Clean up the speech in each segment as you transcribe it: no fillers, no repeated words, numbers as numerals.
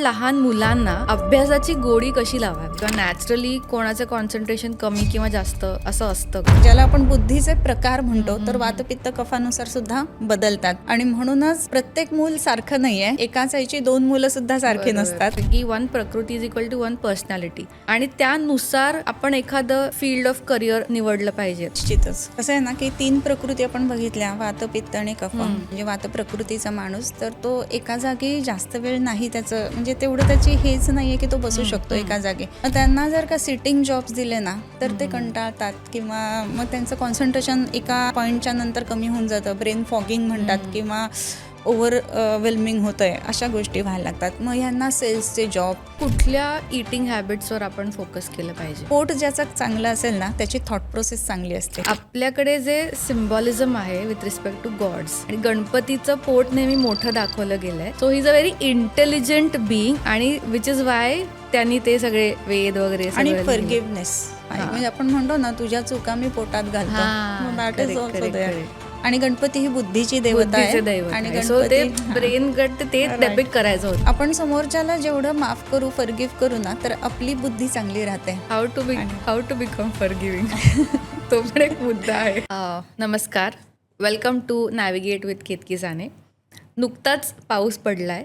लहान मुलांना अभ्यासाची गोडी कशी लावावी किंवा नॅचरली कोणाचं कॉन्सन्ट्रेशन कमी किंवा जास्त असं असतं का? ज्याला आपण बुद्धीचे प्रकार म्हणतो तर वातपित्त कफानुसार सुद्धा बदलतात आणि म्हणूनच प्रत्येक मूल सारखं नाहीये. एकाच आईची दोन मुलं सुद्धा सारखी नसतात. की वन प्रकृती is equal to one personality आणि त्यानुसार आपण एखादं फील्ड ऑफ करिअर निवडलं पाहिजे. निश्चितच कसं आहे ना की 3 प्रकृती आपण बघितल्या, वात, पित्त आणि कफ. म्हणजे वात प्रकृतीचा माणूस तर तो एका जागी जास्त वेळ नाही, त्याचं म्हणजे तेवढं त्याची हेच नाहीये की तो बसू शकतो एका जागी. मग त्यांना जर का सिटिंग जॉब्स दिले ना तर ते कंटाळतात किंवा मग त्यांचं कॉन्सन्ट्रेशन एका पॉईंटच्या नंतर कमी होऊन जातं. ब्रेन फॉगिंग म्हणतात किंवा ओव्हरवेल्मिंग होतंय, अशा गोष्टी व्हायला लागतात. मग ह्यांना सेल्सचे जॉब. कुठल्या इटिंग हॅबिट्सवर आपण फोकस केलं पाहिजे? पोट ज्याचं चांगलं असेल ना त्याची थॉट प्रोसेस चांगली असते. आपल्याकडे जे सिम्बॉलिझम आहे विथ रिस्पेक्ट टू गॉड्स आणि गणपतीचं पोट नेहमी मोठं दाखवलं गेलंय. So he is a very intelligent being आणि विच इज वाय त्यांनी ते सगळे वेद वगैरे आणि फॉरगिव्हनेस म्हणजे आपण म्हणतो ना तुझ्या चुका मी पोटात घालतो. आणि गणपती ही बुद्धीची देवता आहे आणि गणपती ब्रेन गट ते डेबिट करायचं होतं. आपण समोरच्याला जेवढं माफ करू, फॉरगिव्ह करू ना तर आपली बुद्धी चांगली राहते. हाऊ टू बिकम फॉरगिव्हिंग तो पण एक मुद्दा आहे. नमस्कार, welcome to navigate with Ketaki Sane. नुकताच पाऊस पडलाय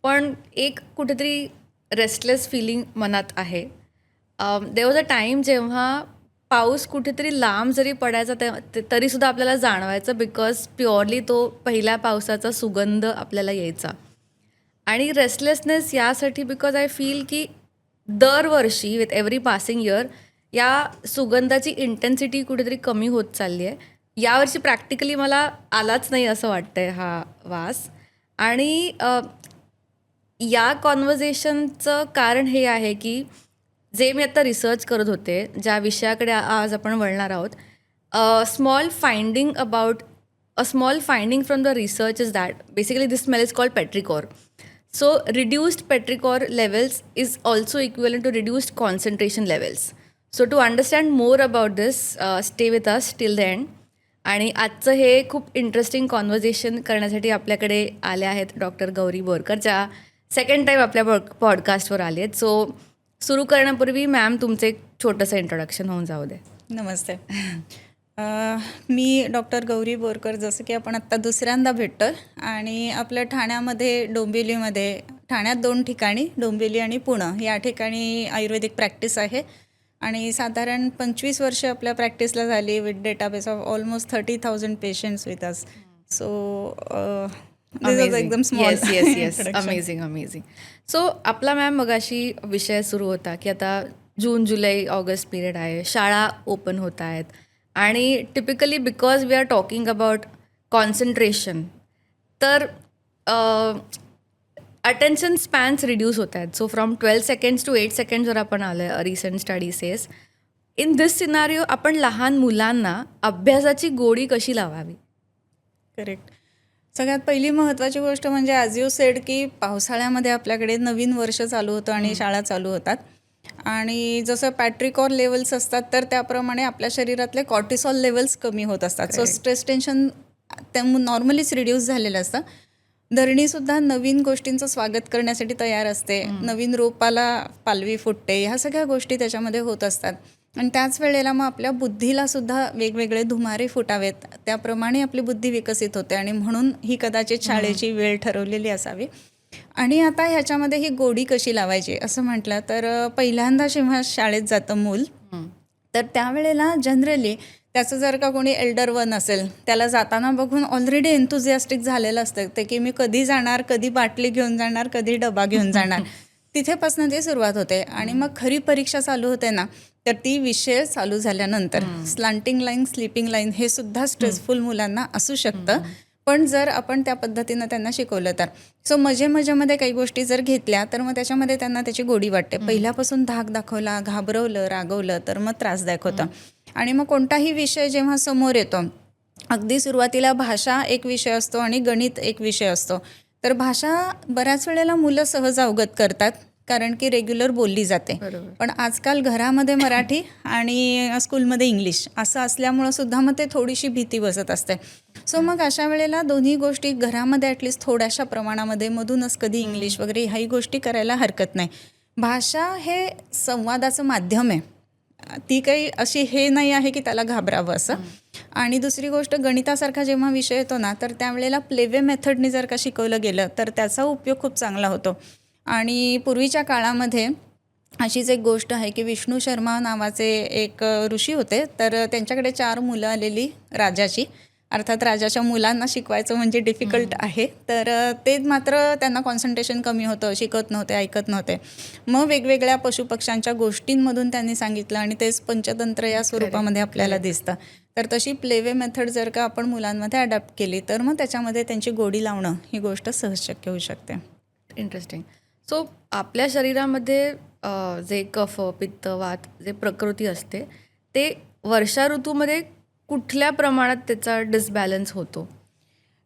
पण एक कुठेतरी रेस्टलेस फिलिंग मनात आहे. देयर वॉज अ टाईम जेव्हा पाऊस कुठेतरी लांब जरी पडायचा तरीसुद्धा आपल्याला जाणवायचं, बिकॉज प्युअरली तो पहिल्या पावसाचा सुगंध आपल्याला यायचा. आणि रेस्टलेसनेस यासाठी बिकॉज आय फील की दरवर्षी विथ एव्हरी पासिंग इयर या सुगंधाची इंटेन्सिटी कुठेतरी कमी होत चालली आहे. यावर्षी प्रॅक्टिकली मला आलाच नाही असं वाटतंय हा वास. आणि या कॉन्व्हर्सेशनचं कारण हे आहे की जे मी आता रिसर्च करत होते, ज्या विषयाकडे आज आपण वळणार आहोत, small finding from the research is that basically this smell is called petrichor. So reduced petrichor levels is also equivalent to reduced concentration levels. So to understand more about this stay with us till the end. आणि आजचं हे खूप interesting conversation करण्यासाठी आपल्याकडे आले आहेत doctor Gauri Borkar, ज्या second time आपल्या पॉडकास्टवर आले आहेत. सो सुरू करण्यापूर्वी मॅम तुमचं एक छोटंसं इंट्रोडक्शन होऊन जाऊ दे. नमस्ते. मी डॉक्टर गौरी बोरकर. जसं की आपण आत्ता दुसऱ्यांदा भेटतो आणि आपल्या ठाण्यामध्ये डोंबिवलीमध्ये, ठाण्यात 2 ठिकाणी, डोंबिवली आणि पुणे या ठिकाणी आयुर्वेदिक प्रॅक्टिस आहे आणि साधारण 25 वर्ष आपल्या प्रॅक्टिसला झाली with database of almost 30,000 patients with us. So एकदम स्मॉल. Yes amazing. सो आपला मॅम मगाशी विषय सुरू होता की आता जून, जुलै, ऑगस्ट पिरियड आहे, शाळा ओपन होत आहेत आणि typically because we are talking about concentration तर अटेन्शन स्पॅन्स रिड्यूस होत आहेत. So from 12 seconds to 8 seconds वर आपण आलं आहे. Recent study says in this scenario आपण लहान मुलांना अभ्यासाची गोडी कशी लावावी? करेक्ट. सगळ्यात पहिली महत्त्वाची गोष्ट म्हणजे ॲज यू सेड की पावसाळ्यामध्ये आपल्याकडे नवीन वर्ष चालू होतं आणि शाळा चालू होतात आणि जसं पॅट्रिकॉर लेवल्स असतात तर त्याप्रमाणे आपल्या शरीरातले कॉर्टिसॉल लेवल्स कमी होत असतात. सो स्ट्रेस टेन्शन नॉर्मलीच रिड्यूस झालेलं असतं. धरणीसुद्धा नवीन गोष्टींचं स्वागत करण्यासाठी तयार असते. नवीन रोपाला पालवी फुटते, ह्या सगळ्या गोष्टी त्याच्यामध्ये होत असतात. आणि त्याच वेळेला मग आपल्या बुद्धीला सुद्धा वेगवेगळे धुमारे फुटावेत, त्याप्रमाणे आपली बुद्धी विकसित होते आणि म्हणून ही कदाचित शाळेची वेळ ठरवलेली असावी. आणि आता ह्याच्यामध्ये ही गोडी कशी लावायची असं म्हटलं तर पहिल्यांदा जेव्हा शाळेत जातं मूल तर त्यावेळेला जनरली त्याचं जर का कोणी एल्डर वन असेल त्याला जाताना बघून ऑलरेडी एन्थुझियास्टिक झालेलं असतं ते की मी कधी जाणार, कधी बाटली घेऊन जाणार, कधी डबा घेऊन जाणार. तिथेपासून ती सुरुवात होते. आणि मग खरी परीक्षा चालू होते ना तर ती विषय चालू झाल्यानंतर स्लांटिंग लाईन, स्लीपिंग लाईन हे सुद्धा स्ट्रेसफुल मुलांना असू शकतं, पण जर आपण त्या पद्धतीनं त्यांना शिकवलं तर. सो मध्ये काही गोष्टी जर घेतल्या तर मग त्याच्यामध्ये त्यांना त्याची गोडी वाटते. पहिल्यापासून धाक दाखवला, घाबरवलं, रागवलं तर मग त्रासदायक होतं. आणि मग कोणताही विषय जेव्हा समोर येतो, अगदी सुरुवातीला भाषा एक विषय असतो आणि गणित एक विषय असतो, तर भाषा बऱ्याच वेळेला मुलं सहज अवगत करतात कारण की रेग्युलर बोलली जाते. बरोबर. पण आजकाल घरामध्ये मराठी आणि स्कूलमध्ये इंग्लिश असं असल्यामुळं सुद्धा मग ते थोडीशी भीती बसत असते. सो मग अशा वेळेला दोन्ही गोष्टी घरामध्ये ॲटलिस्ट थोड्याशा प्रमाणामध्ये मधूनच कधी इंग्लिश वगैरे ह्याही गोष्टी करायला हरकत नाही. भाषा हे संवादाचं माध्यम आहे. ती काही अशी हे नाही आहे की त्याला घाबरावं असं. आणि दुसरी गोष्ट, गणितासारखा जेव्हा विषय येतो ना, तर त्यावेळेला प्लेवे मेथडनी जर का शिकवलं गेलं तर त्याचा उपयोग खूप चांगला होतो. आणि पूर्वीच्या काळामध्ये अशीच एक गोष्ट आहे की विष्णू शर्मा नावाचे एक ऋषी होते. तर त्यांच्याकडे 4 मुलं आलेली राजाची. अर्थात राजाच्या मुलांना शिकवायचं म्हणजे डिफिकल्ट आहे. तर ते मात्र त्यांना कॉन्सन्ट्रेशन कमी होतं, शिकत नव्हते, ऐकत नव्हते. मग वेगवेगळ्या पशुपक्ष्यांच्या गोष्टींमधून त्यांनी सांगितलं आणि तेच पंचतंत्र या स्वरूपामध्ये आपल्याला दिसतं. तर तशी प्लेवे मेथड जर का आपण मुलांमध्ये अडॅप्ट केली तर मग त्याच्यामध्ये त्यांची गोडी लावणं ही गोष्ट सहज शक्य होऊ शकते. इंटरेस्टिंग. सो आपल्या शरीरामध्ये जे कफ, पित्त, वात, जे प्रकृती असते ते वर्षा ऋतूमध्ये कुठल्या प्रमाणात त्याचा डिसबॅलन्स होतो?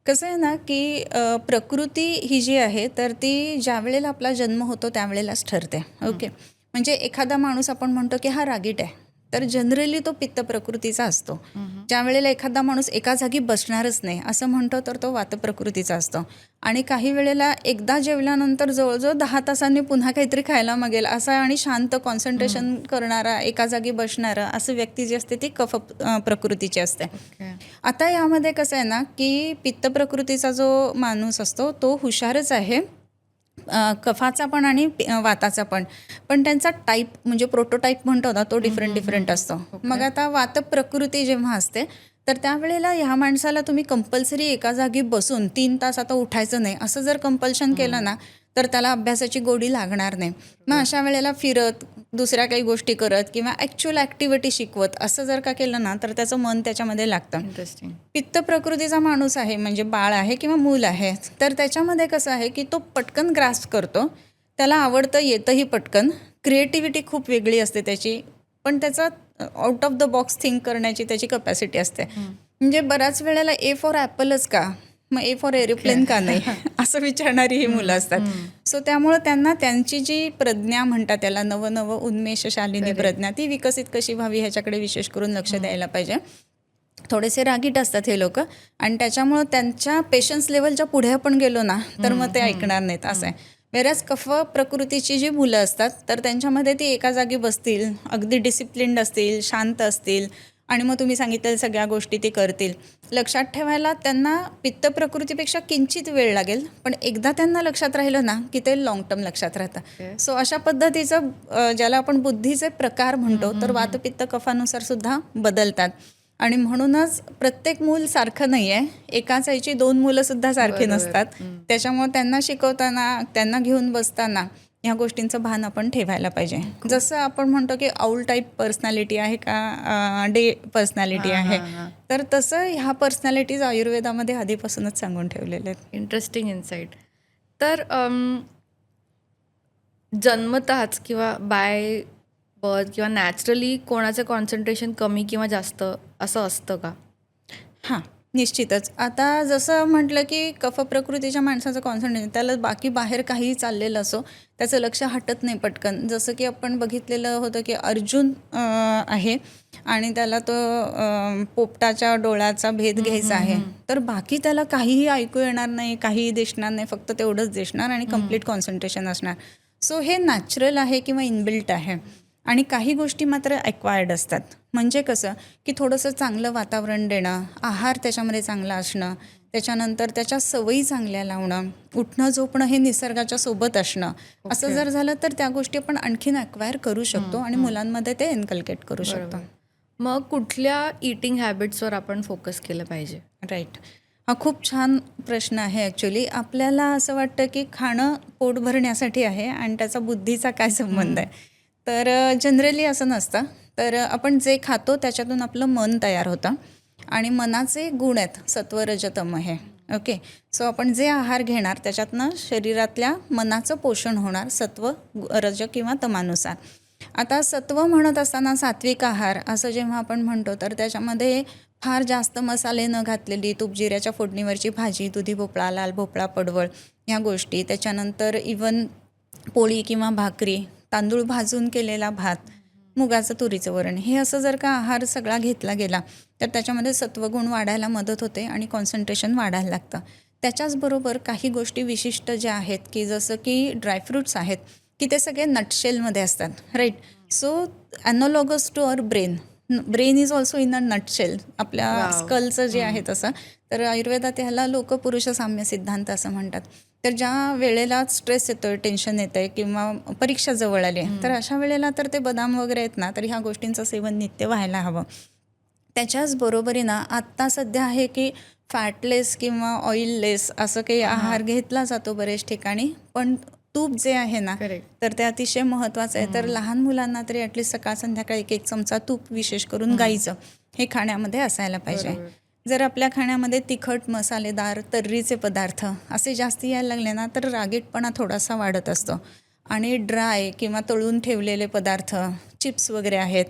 कसं आहे ना की प्रकृती ही जी आहे तर ती ज्या वेळेला आपला जन्म होतो त्यावेळेलाच ठरते. ओके. म्हणजे एखादा माणूस आपण म्हणतो की हा रागीट आहे, तर जनरली तो पित्त प्रकृतीचा असतो. ज्या वेळेला एखादा माणूस एका जागी बसणारच नाही असं म्हणतो तर तो वात प्रकृतीचा असतो. आणि काही वेळेला एकदा जेवल्यानंतर जवळजवळ 10 तासांनी पुन्हा काहीतरी खायला मागेल असा आणि शांत कॉन्सन्ट्रेशन करणारा, एका जागी बसणारा असं व्यक्ती जी असते ती कफ प्रकृतीची असते. आता यामध्ये कसं आहे ना की पित्त प्रकृतीचा जो माणूस असतो तो हुशारच आहे, कफाचा पण आणि वाताचा पण. पण त्यांचा टाईप म्हणजे प्रोटोटाईप म्हणतो ना तो डिफरंट असतो. मग आता वात प्रकृती जेव्हा असते तर त्यावेळेला ह्या माणसाला तुम्ही कंपल्सरी एका जागी बसून 3 तास आता उठायचं नाही असं जर कंपल्शन केलं ना तर त्याला अभ्यासाची गोडी लागणार नाही. मग अशा वेळेला फिरत, दुसऱ्या काही गोष्टी करत किंवा ॲक्च्युअल ॲक्टिव्हिटी शिकवत असं जर का केलं ना तर त्याचं मन त्याच्यामध्ये लागतं. इंटरेस्टिंग. पित्त प्रकृतीचा माणूस आहे म्हणजे बाळ आहे किंवा मूल आहे तर त्याच्यामध्ये कसं आहे की तो पटकन ग्रास्प करतो, त्याला आवडतं, येतंही पटकन, क्रिएटिव्हिटी खूप वेगळी असते त्याची, पण त्याचा out of the box think करण्याची त्याची कपॅसिटी असते. म्हणजे बऱ्याच वेळेला ए फॉर ॲपलच का, मग ए फॉर एरोप्लेन का नाही असं विचारणारी ही मुलं असतात. सो त्यामुळं त्यांना त्यांची जी प्रज्ञा म्हणतात त्याला, नवनवं उन्मेषशालिनी प्रज्ञा, ती विकसित कशी व्हावी ह्याच्याकडे विशेष करून लक्ष द्यायला पाहिजे. थोडेसे रागीट असतात हे लोक आणि त्याच्यामुळं त्यांच्या पेशन्स लेवलच्या पुढे आपण गेलो ना तर मग ते ऐकणार नाहीत असं आहे. वेरॅज कफ प्रकृतीची जी मुलं असतात तर त्यांच्यामध्ये ती एका जागी बसतील, अगदी डिसिप्लिन्ड असतील, शांत असतील आणि मग तुम्ही सांगितलेल्या सगळ्या गोष्टी ते करतील. लक्षात ठेवायला त्यांना पित्त प्रकृतीपेक्षा किंचित वेळ लागेल, पण एकदा त्यांना लक्षात राहिलं ना की ते लॉंग टर्म लक्षात राहतं. सो अशा पद्धतीचं ज्याला आपण बुद्धीचे प्रकार म्हणतो तर वात, पित्त, कफानुसार सुद्धा बदलतात. आणि म्हणूनच प्रत्येक मूल सारखं नाही आहे, एकाच आईची 2 मुलंसुद्धा सारखी नसतात. त्याच्यामुळे त्यांना शिकवताना, त्यांना घेऊन बसताना ह्या गोष्टींचं भान आपण ठेवायला पाहिजे. जसं आपण म्हणतो की आऊल टाईप पर्सनॅलिटी आहे का डे पर्सनॅलिटी आहे, तर तसं ह्या पर्सनॅलिटीज आयुर्वेदामध्ये आधीपासूनच सांगून ठेवलेले आहेत. Interesting insight. तर जन्मतःच किंवा बाय बर्थ किंवा नॅचरली कोणाचं कॉन्सन्ट्रेशन कमी किंवा जास्त असं असतं का? हां, निश्चितच. आता जसं म्हटलं की कफ प्रकृतीच्या माणसाचं कॉन्सन्ट्रेशन, त्याला बाकी बाहेर काहीही चाललेलं असो त्याचं लक्ष हटत नाही पटकन. जसं की आपण बघितलेलं होतं की अर्जुन आहे आणि त्याला तो पोपटाच्या डोळ्याचा भेद घ्यायचा आहे, तर बाकी त्याला काहीही ऐकू येणार नाही, काहीही दिसणार नाही, फक्त तेवढंच दिसणार आणि कम्प्लीट कॉन्सन्ट्रेशन असणार. सो हे नॅचरल आहे किंवा इनबिल्ट आहे. आणि काही गोष्टी मात्र ॲक्वायर्ड असतात. म्हणजे कसं की थोडंसं चांगलं वातावरण देणं, आहार त्याच्यामध्ये चांगला असणं, त्याच्यानंतर त्याच्या सवयी चांगल्या लावणं, उठणं झोपणं हे निसर्गाच्या सोबत असणं, असं जर झालं तर त्या गोष्टी आपण आणखीन ॲक्वायर करू शकतो आणि मुलांमध्ये ते इन्कल्केट करू शकतो. मग कुठल्या इटिंग हॅबिट्सवर आपण फोकस केलं पाहिजे? राईट. हा खूप छान प्रश्न आहे. ॲक्च्युली आपल्याला असं वाटतं की खाणं पोट भरण्यासाठी आहे आणि त्याचा बुद्धीचा काय संबंध आहे, तर जनरली असं नसतं. तर आपण जे खातो त्याच्यातून आपलं मन तयार होतं आणि मनाचे गुण आहेत सत्व, रज, तम हे. ओके. सो आपण जे आहार घेणार त्याच्यातनं शरीरातल्या मनाचं पोषण होणार सत्व, रज किंवा तमानुसार. आता सत्व म्हणत असताना सात्विक आहार असं जेव्हा आपण म्हणतो तर त्याच्यामध्ये फार जास्त मसाले न घातलेली, तूप जिऱ्याच्या फोडणीवरची भाजी, दुधी भोपळा, लाल भोपळा, पडवळ ह्या गोष्टी, त्याच्यानंतर इवन पोळी किंवा भाकरी, तांदूळ भाजून केलेला भात, मुगाचं तुरीचं वरण, हे असं जर का आहार सगळा घेतला गेला तर त्याच्यामध्ये सत्वगुण वाढायला मदत होते आणि कॉन्सन्ट्रेशन वाढायला लागतं. त्याच्याचबरोबर काही गोष्टी विशिष्ट ज्या आहेत की जसं की ड्रायफ्रूट्स आहेत की ते सगळे नटशेलमध्ये असतात, right. So analogous to our brain is also in a nutshell, आपल्या Wow. स्कलचं जे आहे तसं. तर आयुर्वेदात ह्याला लोक पुरुष साम्य सिद्धांत असं म्हणतात. तर ज्या वेळेला स्ट्रेस येतोय, टेन्शन येतंय किंवा परीक्षा जवळ आली आहे, तर अशा वेळेला तर ते बदाम वगैरे आहेत ना, तर ह्या गोष्टींचं सेवन नित्य व्हायला हवं. त्याच्याच बरोबरीनं आत्ता सध्या आहे की फॅटलेस किंवा ऑइललेस असं काही आहार घेतला जातो बरेच ठिकाणी, पण तूप जे आहे ना, करेक्ट. तर ते अतिशय महत्त्वाचं आहे. तर लहान मुलांना तरी ॲटलिस्ट सकाळ संध्याकाळ एक एक चमचा तूप, विशेष करून गाईचं, हे खाण्यामध्ये असायला पाहिजे. जर आपल्या खाण्यामध्ये तिखट, मसालेदार, तर्रीचे पदार्थ असे जास्त यायला लागले ना, तर रागीटपणा थोडासा वाढत असतो. आणि ड्राय किंवा तळून ठेवलेले पदार्थ, चिप्स वगैरे आहेत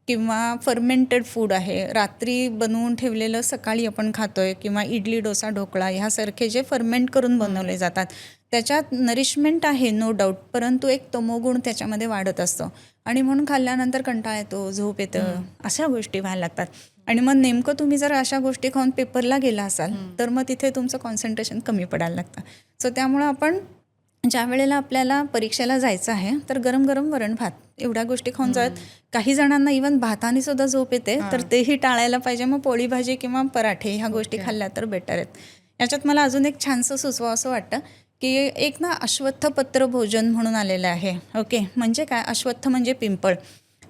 किंवा फर्मेंटेड फूड आहे, रात्री बनवून ठेवलेलं सकाळी आपण खातोय, किंवा इडली, डोसा, ढोकळा ह्यासारखे जे फर्मेंट करून बनवले जातात, त्याच्यात नरिशमेंट आहे नो डाऊट, परंतु एक तमोगुण त्याच्यामध्ये वाढत असतो आणि म्हणून खाल्ल्यानंतर कंटाळा येतो, झोप येतं, अशा गोष्टी व्हायला लागतात. आणि मग नेमकं तुम्ही जर अशा गोष्टी खाऊन पेपरला गेला असाल तर मग तिथे तुमचं कॉन्सन्ट्रेशन कमी पडायला लागतं. सो त्यामुळं आपण ज्या वेळेला आपल्याला परीक्षेला जायचं आहे तर गरम गरम वरण भात एवढ्या गोष्टी खाऊन जात. काही जणांना इवन भाताने सुद्धा झोप येते, तर तेही टाळायला पाहिजे. मग पोळी भाजी किंवा पराठे ह्या गोष्टी खाल्ल्या तर बेटर आहेत. याच्यात मला अजून एक छानसं सुचवावं असं वाटतं की एक ना अश्वत्थपत्र भोजन म्हणून आलेलं आहे. ओके, म्हणजे काय, अश्वत्थ म्हणजे पिंपळ.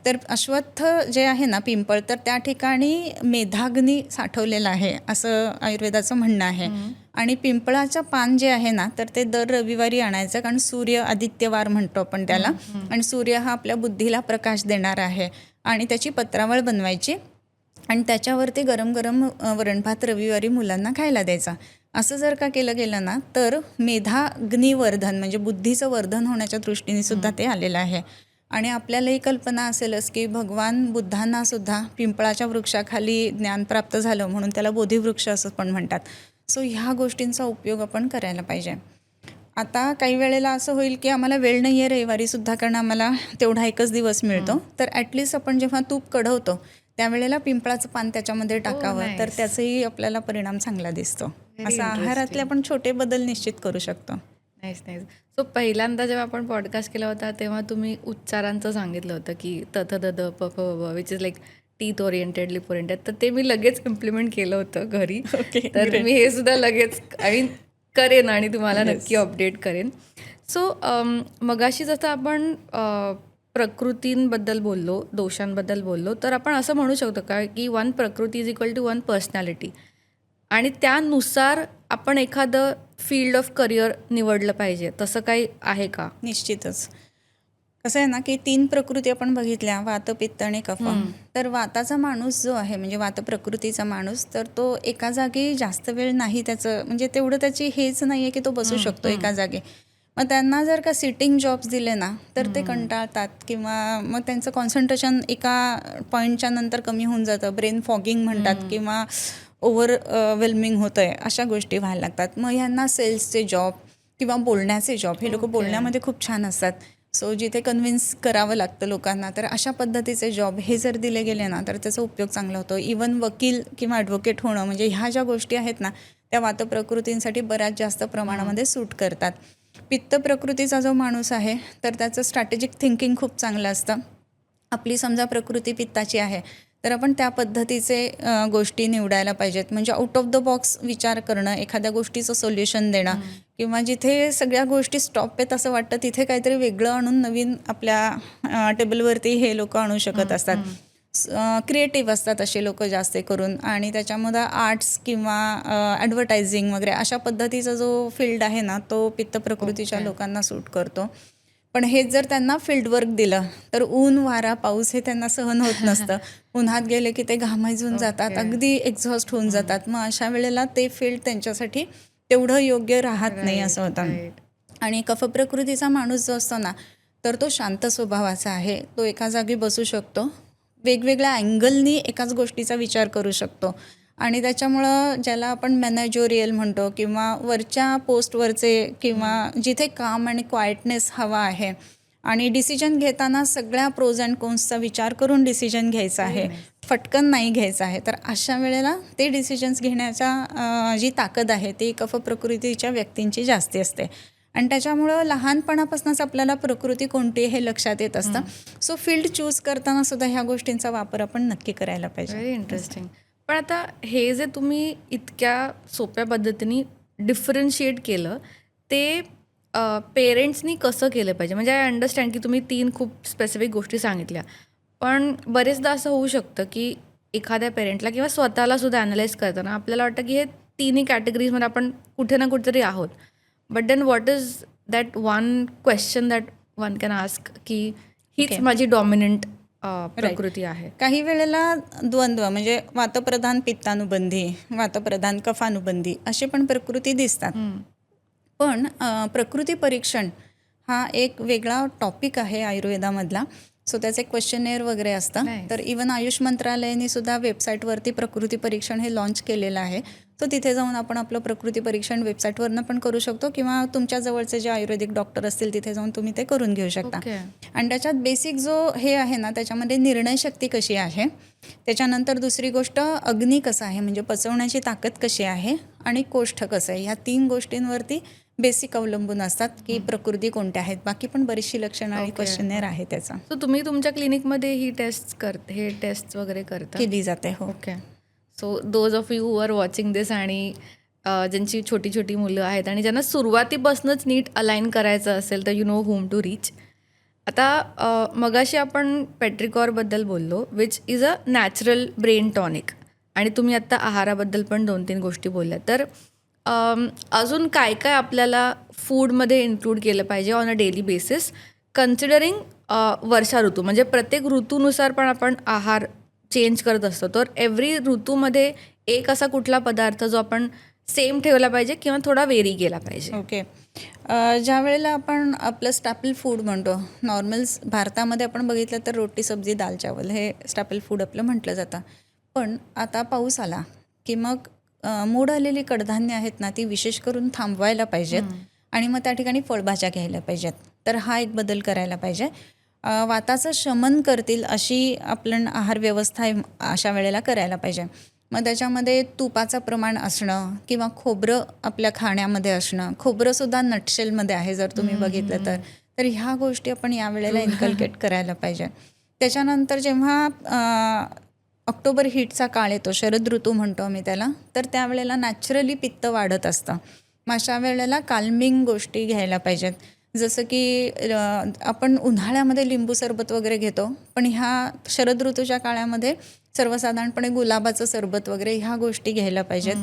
तर अश्वत्थ जे आहे ना, पिंपळ, तर त्या ठिकाणी मेधाग्नी साठवलेला आहे असं आयुर्वेदाचं म्हणणं आहे. आणि पिंपळाचं पान जे आहे ना, तर ते दर रविवारी आणायचं, कारण सूर्य आदित्यवार म्हणतो आपण त्याला, आणि सूर्य हा आपल्या बुद्धीला प्रकाश देणारा आहे. आणि त्याची पत्रावळ बनवायची आणि त्याच्यावरती गरम गरम वरणभात रविवारी मुलांना खायला द्यायचा. असं जर का केलं गेलं ना, तर मेधाग्निवर्धन म्हणजे बुद्धीचं वर्धन होण्याच्या दृष्टीने सुद्धा ते आलेलं आहे. आणि आपल्यालाही कल्पना असेलच की भगवान बुद्धांना सुद्धा पिंपळाच्या वृक्षाखाली ज्ञान प्राप्त झालं, म्हणून त्याला बोधिवृक्ष असं पण म्हणतात. सो ह्या गोष्टींचा उपयोग आपण करायला पाहिजे. आता काही वेळेला असं होईल की आम्हाला वेळ नाही आहे रविवारीसुद्धा, कारण आम्हाला तेवढा एकच दिवस मिळतो, तर ॲटलिस्ट आपण जेव्हा तूप कढवतो त्यावेळेला पिंपळाचं पान त्याच्यामध्ये टाकावं, तर त्याचाही आपल्याला परिणाम चांगला दिसतो. असं आहारातले आपण छोटे बदल निश्चित करू शकतो. Nice nice. सो पहिल्यांदा जेव्हा आपण पॉडकास्ट केला होता तेव्हा तुम्ही उच्चारांचं सांगितलं होतं की तथ द द प फ ब, which is like teeth oriented, lip oriented. तर ते मी लगेच इम्प्लिमेंट केलं होतं घरी. तर मी हे सुद्धा लगेच करेन आणि तुम्हाला नक्की अपडेट करेन. सो मगाशी जसं आपण प्रकृतींबद्दल बोललो, दोषांबद्दल बोललो, तर आपण असं म्हणू शकतो का की वन प्रकृती is equal to one personality, आणि त्यानुसार आपण एखादं फील्ड ऑफ करिअर निवडलं पाहिजे, तसं काही आहे का? निश्चितच. कसं आहे ना की 3 प्रकृती आपण बघितल्या, वात, पित्त आणि कफ. तर वाताचा माणूस जो आहे, म्हणजे वात प्रकृतीचा माणूस, तर तो एका जागी जास्त वेळ नाही, त्याचं म्हणजे तेवढं त्याची हेच नाही आहे की तो बसू शकतो एका जागी. मग त्यांना जर का सिटिंग जॉब्स दिले ना, तर ते कंटाळतात किंवा मग त्यांचं कॉन्सन्ट्रेशन एका पॉईंटच्या नंतर कमी होऊन जातं. ब्रेन फॉगिंग म्हणतात किंवा ओव्हरवेल्मिंग होतं आहे, अशा गोष्टी व्हायला लागतात. मग ह्यांना सेल्सचे जॉब किंवा बोलण्याचे जॉब, हे लोक बोलण्यामध्ये खूप छान असतात. सो जिथे कन्व्हिन्स करावं लागतं लोकांना, तर अशा पद्धतीचे जॉब हे जर दिले गेले ना, तर त्याचा उपयोग चांगला होतो. इवन वकील किंवा ॲडव्होकेट होणं, म्हणजे ह्या ज्या गोष्टी आहेत ना, त्या वात प्रकृतींसाठी बऱ्याच जास्त प्रमाणामध्ये सूट करतात. पित्त प्रकृतीचा जो माणूस आहे, तर त्याचं स्ट्रॅटेजिक थिंकिंग खूप चांगलं असतं. आपली समजा प्रकृती पित्ताची आहे, तर आपण त्या पद्धतीचे गोष्टी निवडायला पाहिजेत. म्हणजे आउट ऑफ द बॉक्स विचार करणं, एखाद्या गोष्टीचं सोल्युशन देणं, किंवा जिथे सगळ्या गोष्टी स्टॉप आहेत असं वाटतं तिथे काहीतरी वेगळं आणून नवीन आपल्या टेबलवरती हे लोक आणू शकत असतात. क्रिएटिव्ह असतात असे लोक जास्त करून. आणि त्याच्यामध्ये आर्ट्स किंवा ॲडव्हर्टायझिंग वगैरे अशा पद्धतीचा जो फील्ड आहे ना, तो पित्त प्रकृतीच्या लोकांना सूट करतो. पण हेच जर त्यांना फील्ड वर्क दिलं तर ऊन, वारा, पाऊस हे त्यांना सहन होत नसतं. उन्हात गेले की ते घामायजून जातात, अगदी एक्झॉस्ट होऊन जातात. मग अशा वेळेला ते फील्ड त्यांच्यासाठी तेवढं योग्य राहत नाही असं होतं. आणि कफ प्रकृतीचा माणूस जो असतो ना, तर तो शांत स्वभावाचा आहे. तो एका जागी बसू शकतो, वेगवेगळ्या अँगलनी एकाच गोष्टीचा विचार करू शकतो आणि त्याच्यामुळं ज्याला आपण मॅनेजोरियल म्हणतो किंवा वरच्या पोस्टवरचे किंवा जिथे काम आणि क्वाइटनेस हवा आहे आणि डिसिजन घेताना सगळ्या प्रोज अँड कोन्सचा विचार करून डिसिजन घ्यायचा आहे, फटकन नाही घ्यायचं आहे, तर अशा वेळेला ते डिसिजन्स घेण्याच्या जी ताकद आहे ती कफ प्रकृतीच्या व्यक्तींची जास्ती असते. आणि त्याच्यामुळं लहानपणापासूनच आपल्याला प्रकृती कोणती हे लक्षात येत असतं. सो फील्ड चूज करताना सुद्धा ह्या गोष्टींचा वापर आपण नक्की करायला पाहिजे. Very interesting. पण आता हे जे तुम्ही इतक्या सोप्या पद्धतीने डिफरन्शिएट केलं ते पेरेंट्सनी कसं केलं पाहिजे? म्हणजे आय अंडरस्टँड की तुम्ही 3 खूप स्पेसिफिक गोष्टी सांगितल्या. पण बरेचदा असं होऊ शकतं की एखाद्या पेरेंटला किंवा स्वतःला सुद्धा ॲनलाइज करताना आपल्याला वाटतं की हे तिन्ही कॅटेगरीजमध्ये आपण कुठे ना कुठेतरी आहोत. But then what is that one question that one can ask की हीच माझी डॉमिनंट प्रकृती आहे? काही वेळेला द्वंद्व म्हणजे वातप्रधान पित्तानुबंधी, वातप्रधान कफानुबंधी असे पण प्रकृती दिसतात. पण प्रकृती परीक्षण हा एक वेगळा टॉपिक आहे आयुर्वेदामधला. सो त्याचे क्वेश्चनेअर वगैरे असतं. तर इवन आयुष मंत्रालयाने सुद्धा वेबसाईटवरती प्रकृती परीक्षण हे लॉन्च केलेलं आहे. सो तिथे जाऊन आपण आपलं प्रकृती परीक्षण वेबसाईटवरनं पण करू शकतो किंवा तुमच्या जवळचे जे आयुर्वेदिक डॉक्टर असतील तिथे जाऊन तुम्ही ते करून घेऊ शकता. आणि त्याच्यात बेसिक जो हे आहे ना त्याच्यामध्ये निर्णय शक्ती कशी आहे, त्याच्यानंतर दुसरी गोष्ट अग्नी कसा आहे म्हणजे पचवण्याची ताकद कशी आहे आणि कोष्ठ कसं आहे, ह्या 3 गोष्टींवरती बेसिक अवलंबून असतात की प्रकृती कोणत्या आहेत. बाकी पण बरीचशी लक्षणं आणि क्वेश्चनेअर आहे त्याचा. सो तुम्ही तुमच्या क्लिनिकमध्ये ही हे टेस्ट वगैरे करता? केली जाते. हो. Okay. So those of you who are watching this आणि ज्यांची छोटी छोटी मुलं आहेत आणि ज्यांना सुरुवातीपासूनच नीट अलाइन करायचं असेल तर you know home to reach. आता मगाशी आपण पेट्रिकॉरबद्दल बोललो which is a natural brain tonic आणि तुम्ही आत्ता आहाराबद्दल पण 2-3 गोष्टी बोलल्या. तर अजून काय काय आपल्याला फूडमध्ये इन्क्लूड केलं पाहिजे on a daily basis considering वर्षा ऋतू? म्हणजे प्रत्येक ऋतूनुसार पण आपण आहार चेंज करत असतो. तर एव्हरी ऋतूमध्ये एक असा कुठला पदार्थ जो आपण सेम ठेवला पाहिजे किंवा थोडा वेरी केला पाहिजे? ओके. ज्या वेळेला आपण आपलं स्टॅपल फूड म्हणतो, नॉर्मल भारतामध्ये आपण बघितलं तर रोटी सब्जी दाल चावल हे स्टॅपल फूड आपलं म्हटलं जातं. पण आता पाऊस आला की मग मोड आलेली कडधान्य आहेत ना ती विशेष करून थांबवायला पाहिजेत आणि मग त्या ठिकाणी फळभाज्या घ्यायला पाहिजेत. तर हा एक बदल करायला पाहिजे. वाताचं शमन करतील अशी आपण आहार व्यवस्था अशा वेळेला करायला पाहिजे. मग त्याच्यामध्ये तुपाचं प्रमाण असणं किंवा खोबरं आपल्या खाण्यामध्ये असणं, खोबरंसुद्धा नटशेलमध्ये आहे जर तुम्ही बघितलं तर ह्या गोष्टी आपण यावेळेला इन्कल्केट करायला पाहिजे. त्याच्यानंतर जेव्हा ऑक्टोबर हीटचा काळ येतो, शरद ऋतू म्हणतो आम्ही त्याला, तर त्यावेळेला नॅचरली पित्त वाढत असतं. मग अशा वेळेला काल्मिंग गोष्टी घ्यायला पाहिजेत. जसं की आपण उन्हाळ्यामध्ये लिंबू सरबत वगैरे घेतो, पण ह्या शरद ऋतूच्या काळामध्ये सर्वसाधारणपणे गुलाबाचं सरबत वगैरे ह्या गोष्टी घ्यायला पाहिजेत.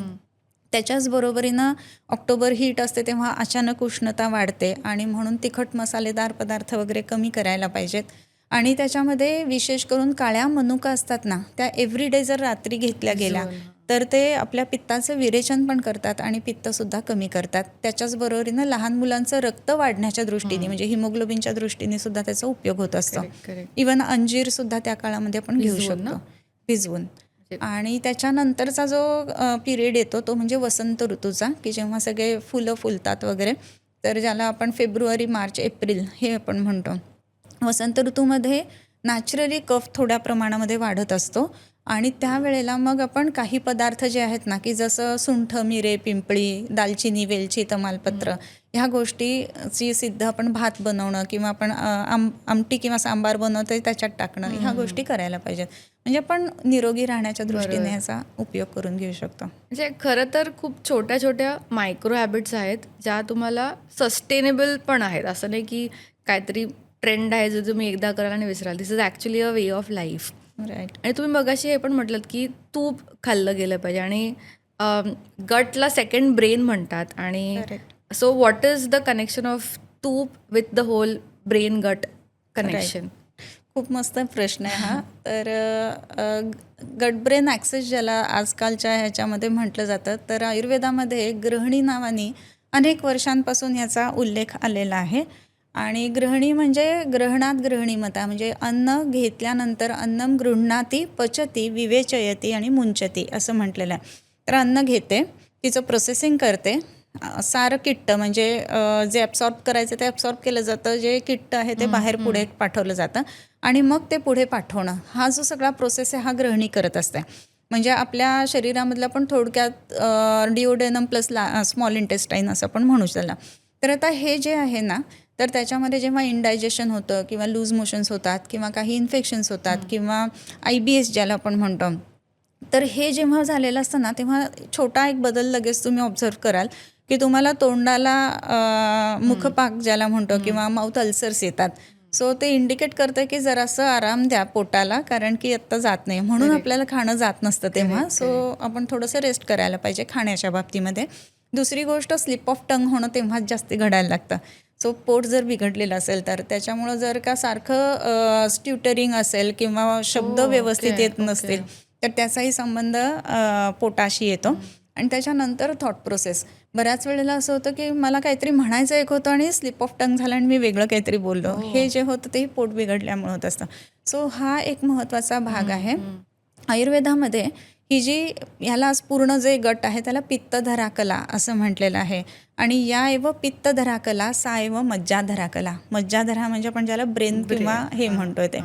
त्याच्याच बरोबरीनं ऑक्टोबर हीट असते तेव्हा अचानक उष्णता वाढते आणि म्हणून तिखट मसालेदार पदार्थ वगैरे कमी करायला पाहिजेत. आणि त्याच्यामध्ये विशेष करून काळ्या मनुका असतात ना त्या एव्हरीडे जर रात्री घेतल्या गेल्या तर ते आपल्या पित्ताचं विरेचन पण करतात आणि पित्तसुद्धा कमी करतात. त्याच्याच बरोबरीनं लहान मुलांचं रक्त वाढण्याच्या दृष्टीने म्हणजे हिमोग्लोबिनच्या दृष्टीने सुद्धा त्याचा उपयोग होत असतो. इवन अंजीर सुद्धा त्या काळामध्ये आपण घेऊ शकतो भिजवून. आणि त्याच्यानंतरचा जो पिरियड येतो तो म्हणजे वसंत ऋतूचा की जेव्हा सगळे फुलं फुलतात वगैरे, तर ज्याला आपण फेब्रुवारी मार्च एप्रिल हे आपण म्हणतो. वसंत ऋतूमध्ये नॅचरली कफ थोड्या प्रमाणामध्ये वाढत असतो आणि त्यावेळेला मग आपण काही पदार्थ जे आहेत ना की जसं सुंठ, मिरे, पिंपळी, दालचिनी, वेलची, तमालपत्र ह्या गोष्टीची सिद्ध आपण भात बनवणं किंवा आपण आमटी किंवा सांबार बनवतो त्याच्यात टाकणं ह्या गोष्टी करायला पाहिजेत. म्हणजे आपण निरोगी राहण्याच्या दृष्टीने ह्याचा उपयोग करून घेऊ शकतो. म्हणजे खरं तर खूप छोट्या छोट्या मायक्रो हॅबिट्स आहेत ज्या तुम्हाला सस्टेनेबल पण आहेत. असं नाही की काहीतरी ट्रेंड आहे जो तुम्ही एकदा कराल आणि विसराल. This is actually a way of life. Right. आणि तुम्ही मगाशी हे पण म्हटलं की तूप खाल्लं गेलं पाहिजे आणि गटला सेकंड ब्रेन म्हणतात. आणि so what is the connection of तूप विथ द होल ब्रेन गट कनेक्शन? खूप मस्त प्रश्न आहे हा. तर गट ब्रेन ॲक्सेस ज्याला आजकालच्या ह्याच्यामध्ये म्हटलं जातं, तर आयुर्वेदामध्ये ग्रहणी नावाने अनेक वर्षांपासून ह्याचा उल्लेख आलेला आहे. आणि गृहिणी म्हणजे ग्रहणात गृहिणीमता, म्हणजे अन्न घेतल्यानंतर अन्नम गृह्णाती पचती विवेचयती आणि मुंचती असं म्हटलेलं आहे. तर अन्न घेते, तिचं प्रोसेसिंग करते, सारं किट्ट म्हणजे जे ॲब्सॉर्ब करायचं ते ॲब्सॉर्ब केलं जातं, जे किट्ट आहे ते बाहेर पुढे पाठवलं जातं आणि मग ते पुढे पाठवणं, हा जो सगळा प्रोसेस आहे हा गृहिणी करत असते. म्हणजे आपल्या शरीरामधला पण थोडक्यात डिओडेनम प्लस स्मॉल इंटेस्टाईन असं पण म्हणू त्याला. तर आता हे जे आहे ना, तर त्याच्यामध्ये जेव्हा इंडायजेशन होतं किंवा लूज मोशन्स होतात किंवा काही इन्फेक्शन्स होतात किंवा IBS ज्याला आपण म्हणतो, तर हे जेव्हा झालेलं असतं ना, तेव्हा छोटा एक बदल लगेच तुम्ही ऑब्झर्व कराल की तुम्हाला तोंडाला मुखपाक ज्याला म्हणतो किंवा माउथ अल्सर्स येतात. सो ते इंडिकेट करतं की जरासं आराम द्या पोटाला, कारण की आत्ता जात नाही, म्हणून आपल्याला खाणं जात नसतं तेव्हा. सो आपण थोडंसं रेस्ट करायला पाहिजे खाण्याच्या बाबतीमध्ये. दुसरी गोष्ट, स्लिप ऑफ टंग होणं तेव्हाच जास्त घडायला लागतं. सो पोट जर बिघडलेलं असेल तर त्याच्यामुळं जर का सारखं स्ट्युटरिंग असेल किंवा शब्द व्यवस्थित येत नसतील तर त्याचाही संबंध पोटाशी येतो. आणि त्याच्यानंतर थॉट प्रोसेस. बऱ्याच वेळेला असं होतं की मला काहीतरी म्हणायचं एक होतं आणि स्लिप ऑफ टंग झालं आणि मी वेगळं काहीतरी बोललो. हे जे होतं तेही पोट बिघडल्यामुळे होत असतं. सो हा एक महत्त्वाचा भाग आहे. आयुर्वेदामध्ये ही जी ह्याला पूर्ण जे गट आहे त्याला पित्तधरा कला असं म्हटलेलं आहे. आणि या एव पित्तधरा कला सा एव मज्जाधरा कला. मज्जाधरा म्हणजे आपण ज्याला ब्रेन किंवा हे म्हणतोय ते.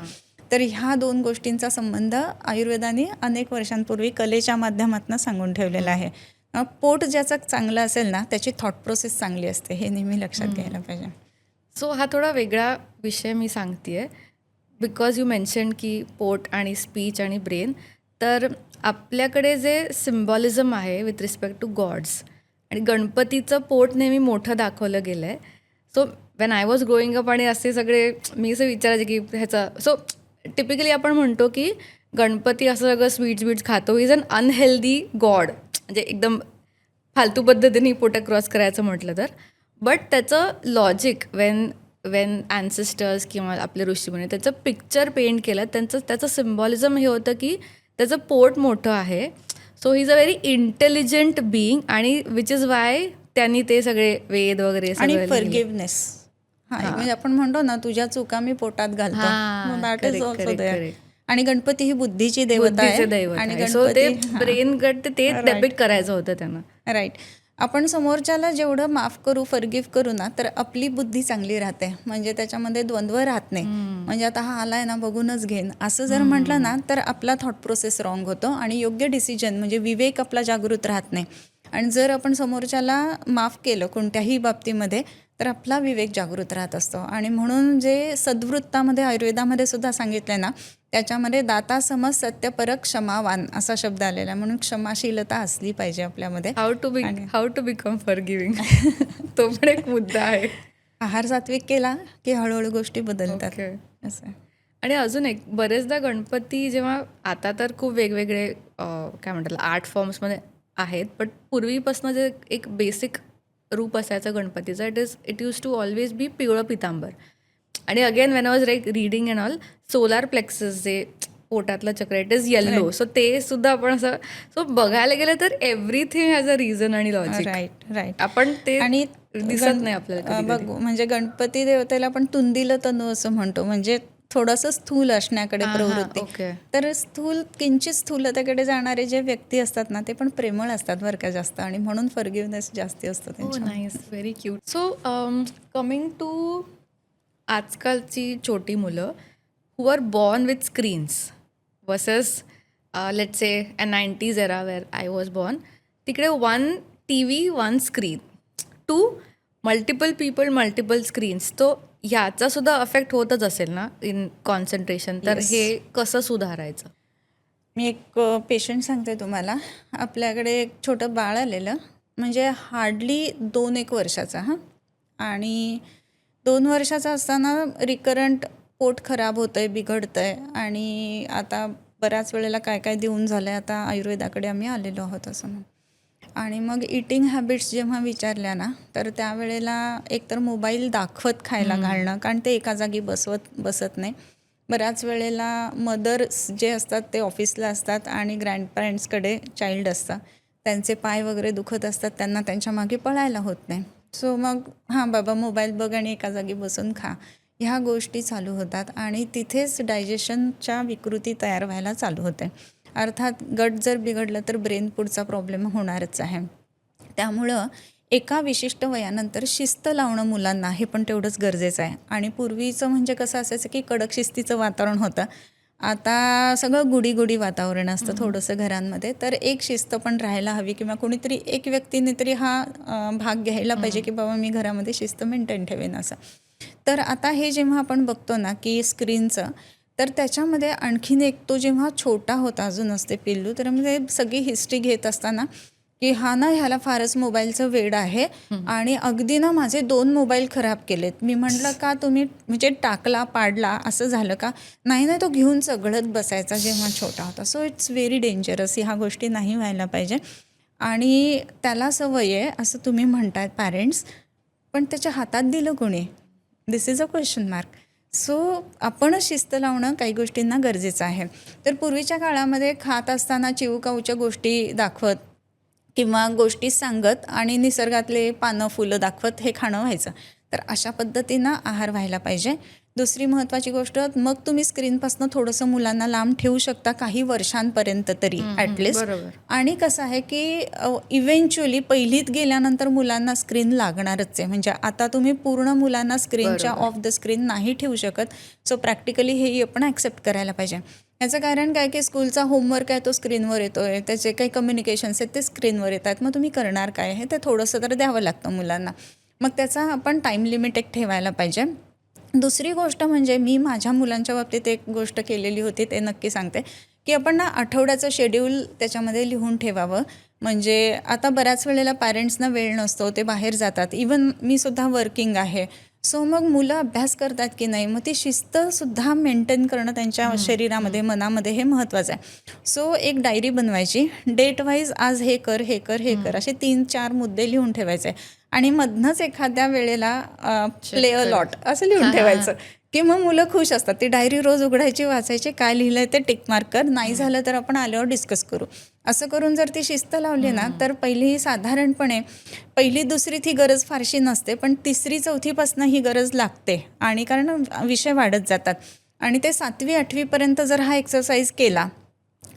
तर ह्या दोन गोष्टींचा संबंध आयुर्वेदाने अनेक वर्षांपूर्वी कलेच्या माध्यमातून सांगून ठेवलेला आहे. पोट ज्याचं चांगलं असेल ना, त्याची थॉट प्रोसेस चांगली असते, हे नेहमी लक्षात घ्यायला पाहिजे. सो हा थोडा वेगळा विषय मी सांगते बिकॉज यू मेन्शन की पोट आणि स्पीच आणि ब्रेन. तर आपल्याकडे जे सिम्बॉलिझम आहे विथ रिस्पेक्ट टू गॉड्स, आणि गणपतीचं पोट नेहमी मोठं दाखवलं गेलं आहे. So when I was growing up आणि असे सगळे मी असं विचारायचे की ह्याचा, सो टिपिकली आपण म्हणतो की गणपती असं सगळं स्वीट्स खातो, इज अन अनहेल्दी गॉड, म्हणजे एकदम फालतू पद्धतीने पोटं क्रॉस करायचं म्हटलं तर. बट त्याचं लॉजिक वेन ॲन्सेस्टर्स किंवा आपले ऋषीमुनी त्याचं पिक्चर पेंट केलं, त्याचं सिम्बॉलिझम हे होतं की त्याचं पोट मोठं आहे. So he is a very intelligent being, आणि विच इज वाय त्यांनी ते सगळे वेद वगैरे आणि फॉरगिव्हनेस. म्हणजे आपण म्हणतो ना, तुझ्या चुका मी पोटात घालतो, दॅट इज ऑल्सो देअर. आणि गणपती ही बुद्धीची देवता आहे. आणि गणपती ब्रेन गट ते डेबिट करायचं होतं त्यांना. राईट. आपण समोरच्याला जेवढं माफ करू, फॉरगिव्ह करू ना, तर आपली बुद्धी चांगली राहते. म्हणजे त्याच्यामध्ये द्वंद्व राहत नाही. म्हणजे आता हा आलाय ना, बघूनच घेईन असं जर म्हटलं ना, तर आपला थॉट प्रोसेस रॉंग होतो आणि योग्य डिसिजन म्हणजे विवेक आपला जागृत राहत नाही. आणि जर आपण समोरच्याला माफ केलं कोणत्याही बाबतीमध्ये, तर आपला विवेक जागृत राहत असतो. आणि म्हणून जे सद्वृत्तामध्ये आयुर्वेदामध्ये सुद्धा सांगितलं ना, त्याच्यामध्ये दाता समज सत्यपरक क्षमावान असा शब्द आलेला आहे. म्हणून क्षमाशीलता असली पाहिजे आपल्यामध्ये. हाऊ टू बिकम फॉरगिव्हिंग तो पण एक मुद्दा आहे. आहार सात्विक केला की हळूहळू गोष्टी बदलतात असं. आणि अजून एक, बरेचदा गणपती जेव्हा, आता तर खूप वेगवेगळे काय म्हणतात आर्ट फॉर्म्समध्ये आहेत, बट पूर्वीपासून जे एक बेसिक रूप असायचं गणपतीचं, it use to always be पिवळं पितांबर. आणि again when I was reading and all, solar plexus जे पोटातलं चक्र, इट इज येल्लो. सो ते सुद्धा आपण असं, सो बघायला गेलं तर एव्हरीथिंग हॅज अ रिझन आणि लॉजिक. राईट. आपण ते आणि दिसत नाही आपल्याला बघ, म्हणजे गणपती देवतेला आपण तुंदिल तनू असं म्हणतो, म्हणजे थोडंसं स्थूल असण्याकडे प्रवृत्ती. तर किंचित स्थूलतेकडे जाणारे जे व्यक्ती असतात ना, ते पण प्रेमळ असतात बरं का जास्त, आणि म्हणून फॉरगिव्हनेस जास्ती असतो त्यांच्या. Nice, very cute. So coming to आजकालची छोटी मुलं who are born with screens versus let's say a 90s era where I was born, तिकडे 1 TV 1 screen to multiple people multiple screens. तो ह्याचा सुद्धा अफेक्ट होतच असेल ना इन कॉन्सन्ट्रेशन. तर हे कसं सुधारायचं? मी एक पेशंट सांगते तुम्हाला. आपल्याकडे एक छोटं बाळ आलेलं, म्हणजे हार्डली 2-1 वर्षाचा. आणि 2 वर्षाचा असताना रिकरंट पोट खराब होतं आहे, बिघडतं आहे. आणि आता बऱ्याच वेळेला काय काय देऊन झालं आहे, आता आयुर्वेदाकडे आम्ही आलेलो आहोत असं म्हणून. आणि मग इटिंग हॅबिट्स जेव्हा विचारल्या ना, तर त्यावेळेला एकतर मोबाईल दाखवत खायला घालणं, कारण ते एका जागी बसत नाही. बऱ्याच वेळेला मदर्स जे असतात ते ऑफिसला असतात आणि ग्रँडपॅरेंट्सकडे चाइल्ड असतं, त्यांचे पाय वगैरे दुखत असतात, त्यांना त्यांच्या मागे पळायला होत नाही. सो मग हां बाबा मोबाईल बघ आणि एका जागी बसून खा, ह्या गोष्टी चालू होतात आणि तिथेच डायजेशनच्या विकृती तयार व्हायला चालू होते. अर्थात गट जर बिघडलं तर ब्रेन पुढचा प्रॉब्लेम होणारच आहे. त्यामुळं एका विशिष्ट वयानंतर शिस्त लावणं मुलांना हे पण तेवढंच गरजेचं आहे. आणि पूर्वीचं म्हणजे कसं असायचं की कडक शिस्तीचं वातावरण होतं. आता सगळं गुडी वातावरण असतं थोडंसं घरांमध्ये. तर एक शिस्त पण राहायला हवी किंवा कोणीतरी एक व्यक्तीने तरी हा भाग घ्यायला पाहिजे की बाबा मी घरामध्ये शिस्त मेंटेन ठेवेन असं. तर आता हे जेव्हा आपण बघतो ना की स्क्रीनचं, तर त्याच्यामध्ये आणखीन एक, तो जेव्हा छोटा होता अजून असते पिल्लू, तर म्हणजे सगळी हिस्ट्री घेत असताना की हा ना ह्याला फारच मोबाईलचं वेड आहे आणि अगदी ना माझे 2 मोबाईल खराब केलेत. मी म्हटलं का तुम्ही म्हणजे टाकला पाडला असं झालं का? नाही तो घेऊन चघळत बसायचा जेव्हा छोटा होता. So it's very dangerous. ह्या गोष्टी नाही व्हायला पाहिजे आणि त्याला सवय आहे असं तुम्ही म्हणताय पॅरेंट्स, पण त्याच्या हातात दिलं कोणी? This is a question mark. So आपणच शिस्त लावणं काही गोष्टींना गरजेचं आहे. तर पूर्वीच्या काळामध्ये खात असताना चिवकाऊच्या गोष्टी दाखवत किंवा गोष्टी सांगत आणि निसर्गातले पानं फुलं दाखवत हे खाणं व्हायचं. तर अशा पद्धतीनं आहार व्हायला पाहिजे. दुसरी महत्त्वाची गोष्ट, मग तुम्ही स्क्रीनपासून थोडंसं मुलांना लांब ठेवू शकता काही वर्षांपर्यंत तरी ॲटलिस्ट. बरोबर. आणि कसं आहे की इव्हेंच्युअली पहिलीत गेल्यानंतर मुलांना स्क्रीन लागणारच आहे. म्हणजे आता तुम्ही पूर्ण मुलांना स्क्रीनच्या बरोबर. ऑफ द स्क्रीन नाही ठेवू शकत. सो प्रॅक्टिकली हेही आपण ॲक्सेप्ट करायला पाहिजे. याचं कारण काय की स्कूलचा होमवर्क आहे तो स्क्रीनवर येतो आहे, त्याचे काही कम्युनिकेशन्स आहेत ते स्क्रीनवर येत आहेत. मग तुम्ही करणार काय? हे ते थोडंसं तर द्यावं लागतं मुलांना. मग त्याचा आपण टाईम लिमिट एक ठेवायला पाहिजे. दुसरी गोष्ट म्हणजे मी माझ्या मुलांच्या बाबतीत एक गोष्ट केलेली होती, ते नक्की सांगते की आपण ना आठवड्याचं शेड्यूल त्याच्यामध्ये लिहून ठेवावं. म्हणजे आता बऱ्याच वेळेला पॅरेंट्सना वेळ नसतो, ते बाहेर जातात. इवन मी सुद्धा वर्किंग आहे. सो मग मुलं अभ्यास करतात की नाही, मग ती शिस्तसुद्धा मेंटेन करणं त्यांच्या शरीरामध्ये मनामध्ये हे महत्त्वाचं आहे. सो एक डायरी बनवायची, डेट वाईज आज हे कर हे कर हे कर असे 3-4 मुद्दे लिहून ठेवायचे आणि मधनंच एखाद्या वेळेला प्ले अ लॉट असं लिहून ठेवायचं की मग मुलं खुश असतात. ती डायरी रोज उघडायची, वाचायची, काय लिहिलं आहे ते टिक मार्क कर, नाही झालं तर आपण आल्यावर डिस्कस करू. असं करून जर ती शिस्त लावली ना, तर पहिली साधारणपणे पहिली दुसरीत ही गरज फारशी नसते, पण तिसरी चौथीपासून ही गरज लागते. आणि कारण विषय वाढत जातात आणि ते 7वी-8वीपर्यंत जर हा एक्सरसाइज केला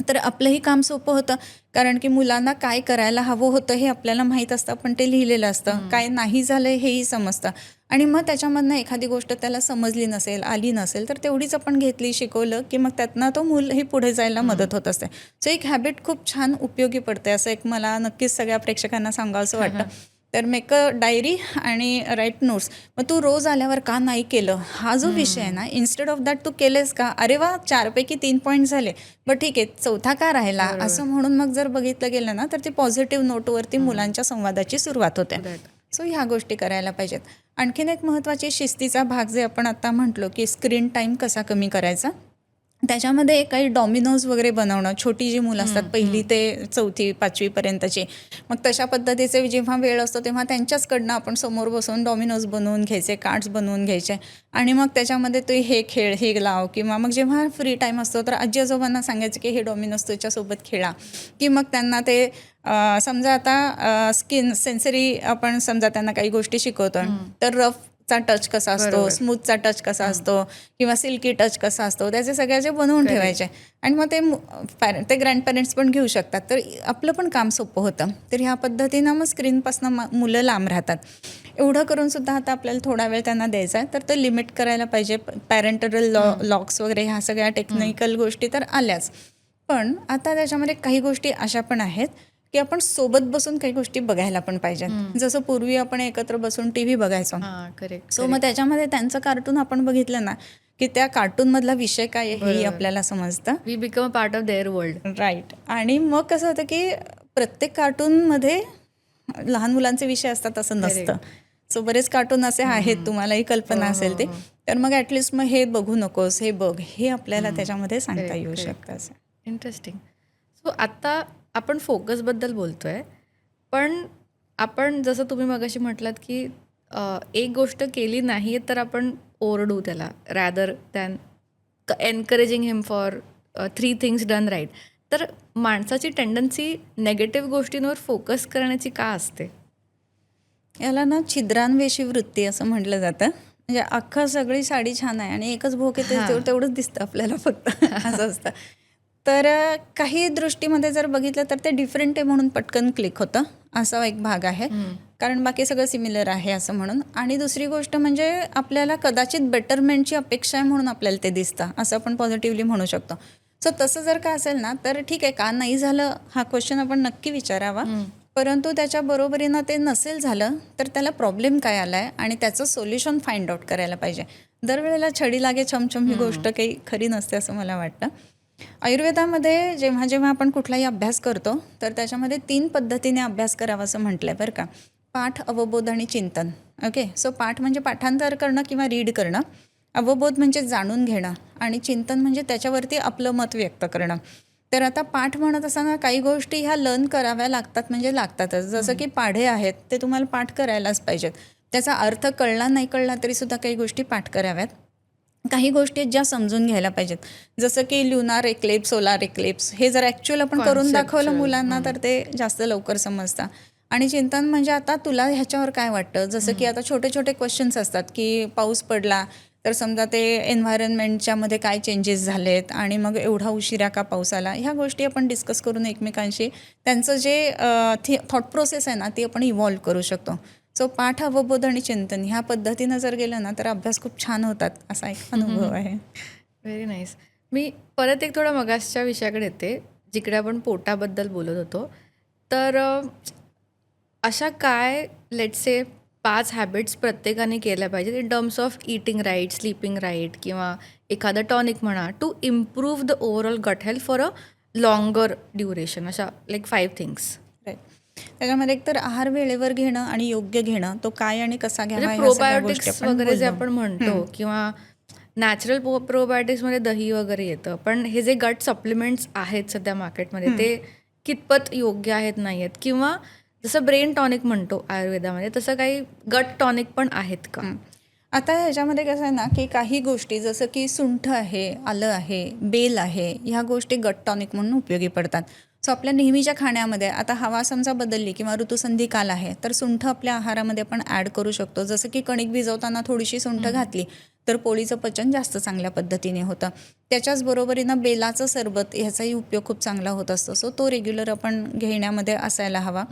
तर आपलंही काम सोपं होतं. कारण की मुलांना काय करायला हवं होतं हे आपल्याला माहीत असतं, पण ते लिहिलेलं असतं. काय नाही झालं हेही समजतं आणि मग त्याच्यामधनं एखादी गोष्ट त्याला समजली नसेल, आली नसेल, तर तेवढीच आपण घेतली, शिकवलं की मग त्यातनं तो मूलही पुढे जायला मदत होत असते. सो एक हॅबिट खूप छान उपयोगी पडते, असं एक मला नक्कीच सगळ्या प्रेक्षकांना सांगावंसं वाटतं. तर मेक अ डायरी आणि राईट नोट्स. मग तू रोज आल्यावर का नाही केलं हा जो विषय आहे ना, इन्स्टेड ऑफ दॅट तू केलेस का, अरे वा 4पैकी 3 पॉईंट झाले, बरं ठीक आहे, चौथा का राहिला, असं म्हणून मग जर बघितलं गेलं ना, तर ती पॉझिटिव्ह नोटवरती मुलांच्या संवादाची सुरुवात होते. सो ह्या गोष्टी करायला पाहिजेत. आणखीन एक महत्त्वाची शिस्तीचा भाग जे आपण आता म्हटलो की स्क्रीन टाईम कसा कमी करायचा, त्याच्यामध्ये काही डॉमिनोज वगैरे बनवणं. छोटी जी मुलं असतात 1ली ते 4थी-5वीपर्यंतची, मग तशा पद्धतीचे जेव्हा वेळ असतो तेव्हा त्यांच्याचकडनं आपण समोर बसून डॉमिनोज बनवून घ्यायचे, कार्ड्स बनवून घ्यायचे आणि मग त्याच्यामध्ये ते हे खेळ, हे लाव, किंवा मग जेव्हा फ्री टाईम असतो तर आजी आजोबांना सांगायचं की हे डॉमिनोज तुझ्यासोबत खेळा. की मग त्यांना ते समजा आता स्किन सेन्सरी आपण समजा त्यांना काही गोष्टी शिकवतो, तर रफचा टच कसा असतो, स्मूथचा टच कसा असतो किंवा सिल्की टच कसा असतो, त्याचे सगळ्याचे बनवून ठेवायचे आणि मग ते ग्रँडपेरेंट्स पण घेऊ शकतात. तर आपलं पण काम सोपं होतं. तर ह्या पद्धतीनं मग स्क्रीनपासून मुलं लांब राहतात. एवढं करून सुद्धा आता आपल्याला थोडा वेळ त्यांना द्यायचा आहे, तर ते लिमिट करायला पाहिजे. पॅरेंटल लॉक्स वगैरे ह्या सगळ्या टेक्निकल गोष्टी तर आल्याच, पण आता त्याच्यामध्ये काही गोष्टी अशा पण आहेत की आपण सोबत बसून काही गोष्टी बघायला पण पाहिजेत. जसं पूर्वी आपण एकत्र बसून टी व्ही बघायचो. करेक्ट. सो मग त्याच्यामध्ये त्यांचं कार्टून आपण बघितलं ना की त्या कार्टूनमधला विषय काय आहे हेही आपल्याला समजतं. We become a part of their world. Right. आणि मग कसं होतं की प्रत्येक कार्टूनमध्ये लहान मुलांचे विषय असतात असं नसतं. सो बरेच कार्टून असे आहेत, तुम्हालाही कल्पना असेल ते, तर मग ॲटलिस्ट मग हे बघू नकोस, हे बघ, हे आपल्याला त्याच्यामध्ये सांगता येऊ शकतं. असं इंटरेस्टिंग. सो आत्ता आपण फोकसबद्दल बोलतोय, पण आपण जसं तुम्ही मगाशी म्हटलात की एक गोष्ट केली नाही तर आपण ओरडू त्याला, rather than encouraging him for 3 things done right. तर माणसाची टेंडन्सी नेगेटिव्ह गोष्टींवर फोकस करण्याची का असते? याला ना छिद्रान्वेषी वृत्ती असं म्हटलं जातं. म्हणजे अख्खं सगळी साडी छान आहे आणि एकच भोक येते तेवढंच दिसतं आपल्याला फक्त असं असतं. तर काही दृष्टीमध्ये जर बघितलं तर ते डिफरंट आहे म्हणून पटकन क्लिक होतं, असा एक भाग आहे. कारण बाकी सगळं सिमिलर आहे असं म्हणून. आणि दुसरी गोष्ट म्हणजे आपल्याला कदाचित बेटरमेंटची अपेक्षा आहे म्हणून आपल्याला ते दिसतं, असं आपण पॉझिटिव्हली म्हणू शकतो. सो तसं जर का असेल ना तर ठीक आहे, का नाही झालं हा क्वेश्चन आपण नक्की विचारावा. परंतु त्याच्या बरोबरीनं ते नसेल झालं तर त्याला प्रॉब्लेम काय आला आहे आणि त्याचं सोल्युशन फाइंड आउट करायला पाहिजे. दरवेळेला छडी लागे छमछम ही गोष्ट काही खरी नसते असं मला वाटतं. आयुर्वेदामध्ये जेव्हा जेव्हा आपण कुठलाही अभ्यास करतो तर त्याच्यामध्ये 3 पद्धतीने अभ्यास करावा असं म्हटलं आहे बरं का. पाठ, अवबोध आणि चिंतन. ओके, सो पाठ म्हणजे पाठांतर करणं किंवा रीड करणं, अवबोध म्हणजे जाणून घेणं आणि चिंतन म्हणजे त्याच्यावरती आपलं मत व्यक्त करणं. तर आता पाठ म्हणत असताना काही गोष्टी ह्या लर्न कराव्या लागतात, म्हणजे लागतातच. जसं की पाढे आहेत ते तुम्हाला पाठ करायलाच पाहिजेत. त्याचा अर्थ कळला नाही कळला तरीसुद्धा काही गोष्टी पाठ कराव्यात. काही गोष्टी ज्या समजून घ्यायला पाहिजेत, जसं की ल्युनार एक्लिप्स, सोलार एक्लिप्स, हे जर ॲक्च्युअल आपण करून दाखवलं मुलांना तर ते जास्त लवकर समजतं. आणि चिंतन म्हणजे आता तुला ह्याच्यावर काय वाटतं, जसं की आता छोटे छोटे क्वेश्चन्स असतात की पाऊस पडला तर समजा ते एन्व्हायरमेंटच्या मध्ये काय चेंजेस झालेत आणि मग एवढा उशिरा का पाऊस आला, ह्या गोष्टी आपण डिस्कस करून एकमेकांशी त्यांचं जे थॉट प्रोसेस आहे ना ती आपण इव्हॉल्व करू शकतो. सो पाठ, अवबोध आणि चिंतन ह्या पद्धतीनं जर गेलं ना तर अभ्यास खूप छान होतात, असा एक अनुभव आहे. Very nice. मी परत एक थोडं मगासच्या विषयाकडे येते, जिकडे आपण पोटाबद्दल बोलत होतो. तर अशा काय लेट्स से 5 हॅबिट्स प्रत्येकाने केल्या पाहिजेत in terms of eating right, sleeping right किंवा एखादं टॉनिक म्हणा, to improve the overall gut health for a longer duration, अशा लाईक 5 थिंग्स. त्याच्यामध्ये एक तर आहार वेळेवर घेणं आणि योग्य घेणं, तो काय आणि कसा घ्यावा म्हणजे ह्या सगळ्या गोष्टी प्रोबायोटिक्स आपण वगैरे जे बोललो. आपण म्हणतो किंवा नॅचरल प्रोबायोटिक्समध्ये दही वगैरे येतं, पण हे जे गट सप्लिमेंट्स आहेत सध्या मार्केटमध्ये ते कितपत योग्य आहेत नाही आहेत, किंवा जसं ब्रेन टॉनिक म्हणतो आयुर्वेदामध्ये तसं काही गट टॉनिक पण आहेत का? आता ह्याच्यामध्ये कसं आहे ना की काही गोष्टी जसं की सुंठ आहे, आलं आहे, बेल आहे, ह्या गोष्टी गट टॉनिक म्हणून उपयोगी पडतात. सो आपल्या नेहमीच्या खाण्यामध्ये आता हवा समजा बदलली किंवा ऋतुसंधी काल आहे तर सुंठ आपल्या आहारामध्ये आपण ॲड करू शकतो. जसं की कणिक भिजवताना थोडीशी सुंठ घातली तर पोळीचं पचन जास्त चांगल्या पद्धतीने होतं. त्याच्याच बरोबरीनं बेलाचं सरबत ह्याचाही उपयोग खूप चांगला होत असतो. सो तो रेग्युलर आपण घेण्यामध्ये असायला हवा.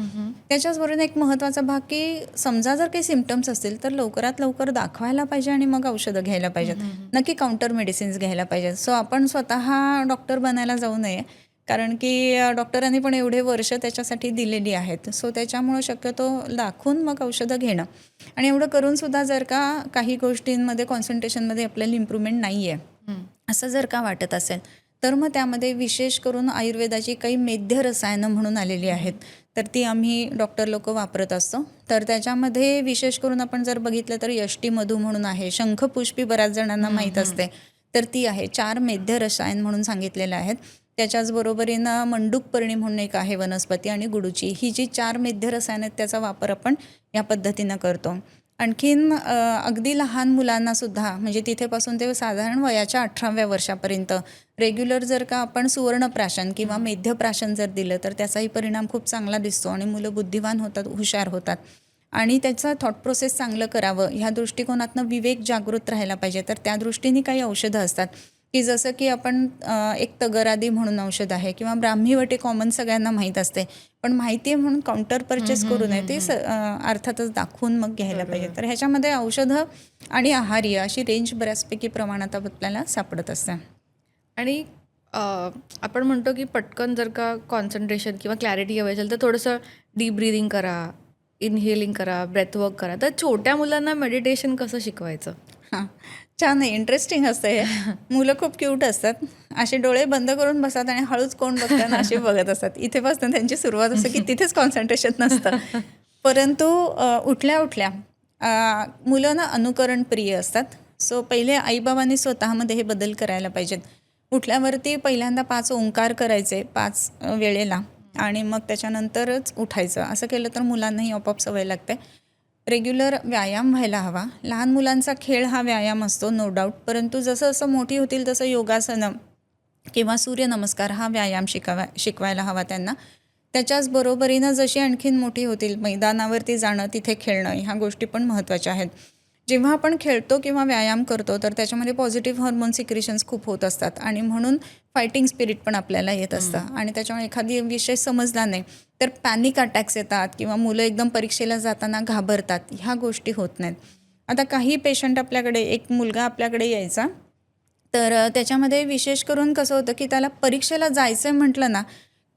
त्याच्याचबरोबर एक महत्त्वाचा भाग की समजा जर काही सिम्पटम्स असतील तर लवकरात लवकर दाखवायला पाहिजे आणि मग औषधं घ्यायला पाहिजेत. नक्की काउंटर मेडिसिन्स घ्यायला पाहिजेत. सो आपण स्वतः डॉक्टर बनायला जाऊ नये, कारण की डॉक्टरांनी पण एवढे वर्ष त्याच्यासाठी दिलेली आहेत. सो त्याच्यामुळं शक्यतो दाखवून मग औषधं घेणं. आणि एवढं करूनसुद्धा जर का काही गोष्टींमध्ये कॉन्सन्ट्रेशनमध्ये आपल्याला इम्प्रूव्हमेंट नाही आहे असं जर का वाटत असेल तर मग त्यामध्ये विशेष करून आयुर्वेदाची काही मेद्य रसायनं म्हणून आलेली आहेत, तर ती आम्ही डॉक्टर लोक वापरत असतो. तर त्याच्यामध्ये विशेष करून आपण जर बघितलं तर यष्टी मधू म्हणून आहे, शंखपुष्पी बऱ्याच जणांना माहीत असते तर ती आहे. 4 मेद्य रसायन म्हणून सांगितलेले आहेत. त्याच्याच बरोबरीनं मंडूकपर्णी म्हणून एक आहे वनस्पती आणि गुडूची, ही जी 4 मेद्य रसायन आहेत त्याचा वापर आपण या पद्धतीनं करतो. आणखीन अगदी लहान मुलांनासुद्धा म्हणजे तिथेपासून ते साधारण वयाच्या 18व्या वर्षापर्यंत रेग्युलर जर का आपण सुवर्णप्राशन किंवा मेध्यप्राशन जर दिलं तर त्याचाही परिणाम खूप चांगला दिसतो आणि मुलं बुद्धिवान होतात, हुशार होतात. आणि त्याचं थॉट प्रोसेस चांगलं करावं ह्या दृष्टिकोनातनं विवेक जागृत राहायला पाहिजे. तर त्या दृष्टीने काही औषधं असतात की जसं की आपण एक तगरादी म्हणून औषध आहे किंवा ब्राह्मीवटी कॉमन सगळ्यांना माहीत असते, पण माहिती आहे म्हणून काउंटर परचेस करू नये, ते अर्थातच दाखवून मग घ्यायला पाहिजे. तर ह्याच्यामध्ये औषधं आणि आहारी अशी रेंज बऱ्याचपैकी प्रमाणात आपल्याला सापडत असते. आणि आपण म्हणतो की पटकन जर का कॉन्सन्ट्रेशन किंवा क्लॅरिटी हवी असेल तर थोडंसं डीप ब्रीदिंग करा, इनहेलिंग करा, ब्रेथवर्क करा. तर छोट्या मुलांना मेडिटेशन कसं शिकवायचं? हां, छान आहे, इंटरेस्टिंग असतं हे. मुलं खूप क्यूट असतात, असे डोळे बंद करून बसतात आणि हळूच कोण बघताना असे बघत असतात. इथेपासून त्यांची सुरुवात असते की तिथेच कॉन्सन्ट्रेशन नसतं. परंतु उठल्या उठल्या मुलं ना अनुकरण प्रिय असतात. सो पहिले आईबाबांनी स्वतःमध्ये हे बदल करायला पाहिजेत. उठल्यावरती पहिल्यांदा 5 ओंकार करायचे 5 वेळेला आणि मग त्याच्यानंतरच उठायचं. असं केलं तर मुलांनाही आपोआप सवय लागते. रेग्युलर व्यायाम व्हायला हवा. लहान मुलांचा खेळ हा व्यायाम असतो नो डाऊट, परंतु जसं जसं मोठी होतील तसं योगासनं किंवा सूर्यनमस्कार हा व्यायाम शिकवायला हवा त्यांना. त्याच्याच बरोबरीनं जशी आणखीन मोठी होतील, मैदानावरती जाणं, तिथे खेळणं, ह्या गोष्टी पण महत्त्वाच्या आहेत. जेव्हा आपण खेळतो किंवा व्यायाम करतो तर त्याच्यामध्ये पॉझिटिव्ह हॉर्मोन सिक्रेशन्स खूप होत असतात आणि म्हणून फायटिंग स्पिरिट पण आपल्याला येत असतं आणि त्याच्यामुळे एखादी विषय समजला नाही तर पॅनिक अटॅक्स येतात किंवा मुलं एकदम परीक्षेला जाताना घाबरतात. ह्या गोष्टी होत नाहीत. आता काही पेशंट आपल्याकडे, एक मुलगा आपल्याकडे यायचा, तर त्याच्यामध्ये विशेष करून कसं होतं की त्याला परीक्षेला जायचं आहे म्हटलं ना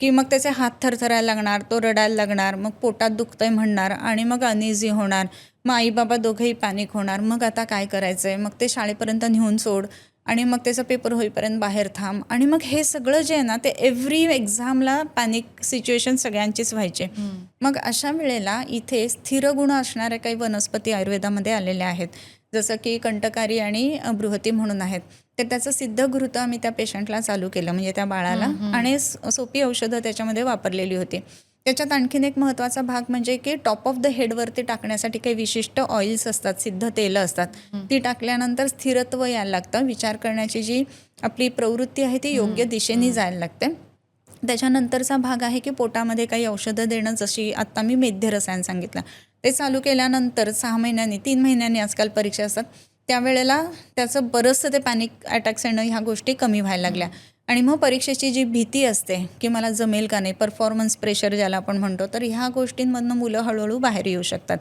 की मग त्याचे हात थरथरायला लागणार, तो रडायला लागणार, मग पोटात दुखतंय म्हणणार आणि मग अनइझी होणार. मग आई बाबा दोघंही पॅनिक होणार. मग आता काय करायचं आहे, मग ते शाळेपर्यंत नेऊन सोड आणि मग त्याचा पेपर होईपर्यंत बाहेर थांब. आणि मग हे सगळं जे आहे ना ते एव्हरी एक्झामला पॅनिक सिच्युएशन सगळ्यांचीच व्हायचे. मग अशा वेळेला इथे स्थिर गुण असणाऱ्या काही वनस्पती आयुर्वेदामध्ये आलेल्या आहेत, जसं की कंटकारी आणि बृहती म्हणून आहेत. तर त्याचं सिद्धघृत आम्ही त्या पेशंटला चालू केलं, म्हणजे त्या बाळाला, आणि सोपी औषधं त्याच्यामध्ये वापरलेली होती. त्याच्यात आणखीन एक महत्त्वाचा भाग म्हणजे की टॉप ऑफ द हेडवरती टाकण्यासाठी काही विशिष्ट ऑइल्स असतात, सिद्ध तेलं असतात. ती टाकल्यानंतर स्थिरत्व यायला लागतं. विचार करण्याची जी आपली प्रवृत्ती आहे ती योग्य दिशेने जायला लागते. त्याच्यानंतरचा भाग आहे की पोटामध्ये काही औषधं देणं, जशी आत्ता मी मेध्य रसायन सांगितलं, ते चालू केल्यानंतर 6 महिन्यांनी, 3 महिन्यांनी आजकाल परीक्षा असतात, त्यावेळेला त्याचं बरंचसं ते पॅनिक अटॅक्स येणं, ह्या गोष्टी कमी व्हायला लागल्या. आणि मग परीक्षेची जी भीती असते की मला जमेल का नाही, परफॉर्मन्स प्रेशर ज्याला आपण म्हणतो, तर ह्या गोष्टींमधनं मुलं हळूहळू बाहेर येऊ शकतात.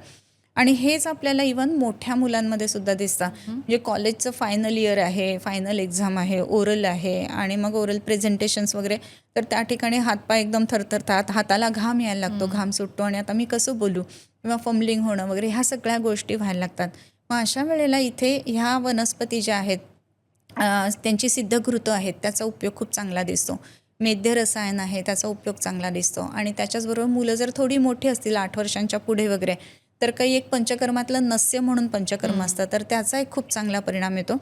आणि हेच आपल्याला इवन मोठ्या मुलांमध्ये सुद्धा दिसतं. म्हणजे कॉलेजचं फायनल इयर आहे, फायनल एक्झाम आहे, ओरल आहे आणि मग ओरल प्रेझेंटेशन्स वगैरे, तर त्या ठिकाणी हातपाय एकदम थरथरतात, हाताला घाम यायला लागतो, घाम सुटतो आणि आता मी कसं बोलू, किंवा फंबलिंग होणं वगैरे, ह्या सगळ्या गोष्टी व्हायला लागतात. मग अशा वेळेला इथे ह्या वनस्पती ज्या आहेत, त्यांची सिद्धघृतं आहेत, त्याचा उपयोग खूप चांगला दिसतो. मेध्य रसायन आहे, त्याचा उपयोग चांगला दिसतो. आणि त्याच्याचबरोबर मुलं जर थोडी मोठी असतील, 8 वर्षांच्या पुढे वगैरे, तर काही एक पंचकर्मातलं नस्य म्हणून पंचकर्म असतं, तर त्याचा एक खूप चांगला परिणाम येतो.